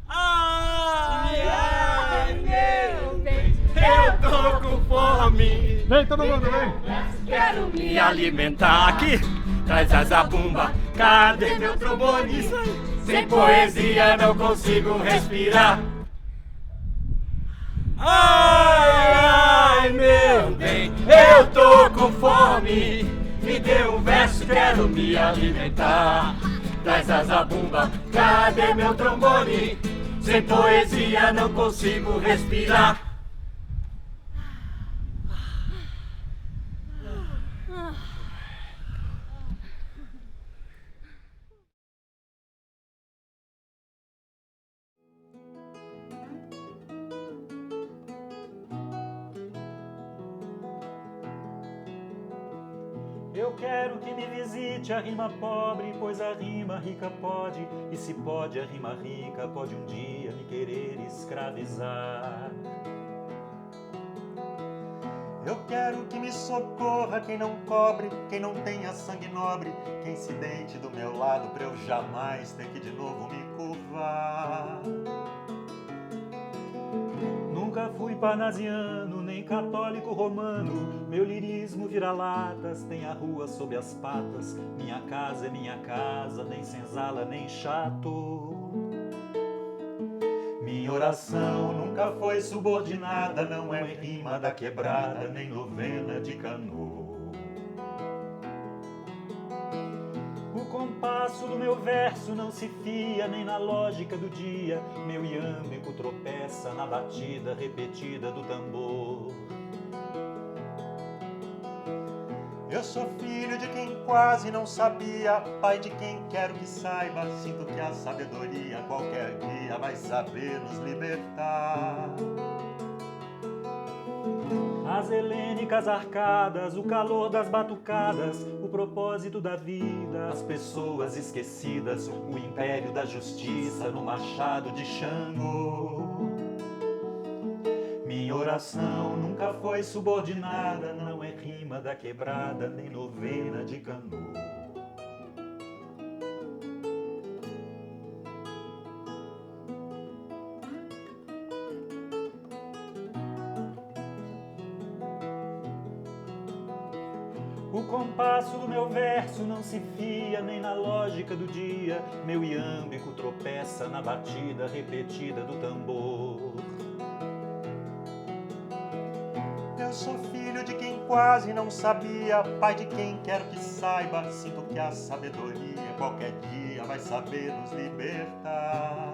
Ai, ai, meu bem, eu tô com fome.
Vem, todo mundo, vem.
Quero me alimentar. Aqui, traz a zabumba, cadê meu trombone? Sem poesia não consigo respirar. Ai, ai, meu bem, eu tô com fome. Me dê um verso, quero me alimentar. Traz a zabumba, cadê meu trombone? Sem poesia não consigo respirar.
Eu quero que me visite a rima pobre, pois a rima rica pode, e se pode a rima rica, pode um dia me querer escravizar. Eu quero que me socorra quem não cobre, quem não tenha sangue nobre, quem se deite do meu lado pra eu jamais ter que de novo me curvar. Nunca fui parnasiano, nem católico romano. Meu lirismo vira-latas, tem a rua sob as patas. Minha casa é minha casa, nem senzala, nem chato. Minha oração nunca foi subordinada, não é rima da quebrada, nem novena de Canoa. O compasso do meu verso não se fia nem na lógica do dia. Meu iâmbico tropeça na batida repetida do tambor. Eu sou filho de quem quase não sabia, pai de quem quero que saiba. Sinto que a sabedoria qualquer dia vai saber nos libertar. As helênicas arcadas, o calor das batucadas, o propósito da vida, as pessoas esquecidas, o império da justiça no machado de Xango. Minha oração nunca foi subordinada, não é rima da quebrada, nem novena de Canoa. O compasso do meu verso não se fia nem na lógica do dia. Meu iâmbico tropeça na batida repetida do tambor. Eu sou filho de quem quase não sabia, pai de quem quero que saiba. Sinto que a sabedoria qualquer dia vai saber nos libertar.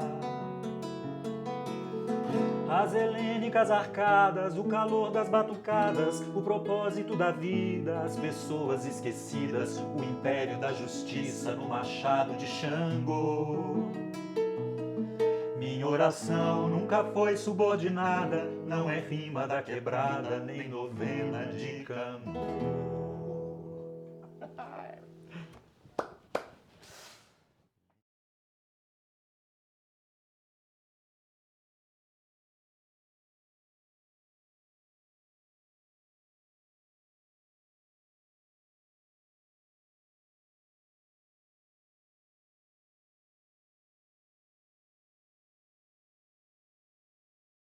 As helênicas arcadas, o calor das batucadas, o propósito da vida, as pessoas esquecidas, o império da justiça no machado de Xango. Minha oração nunca foi subordinada, não é rima da quebrada, nem novena de Canoa.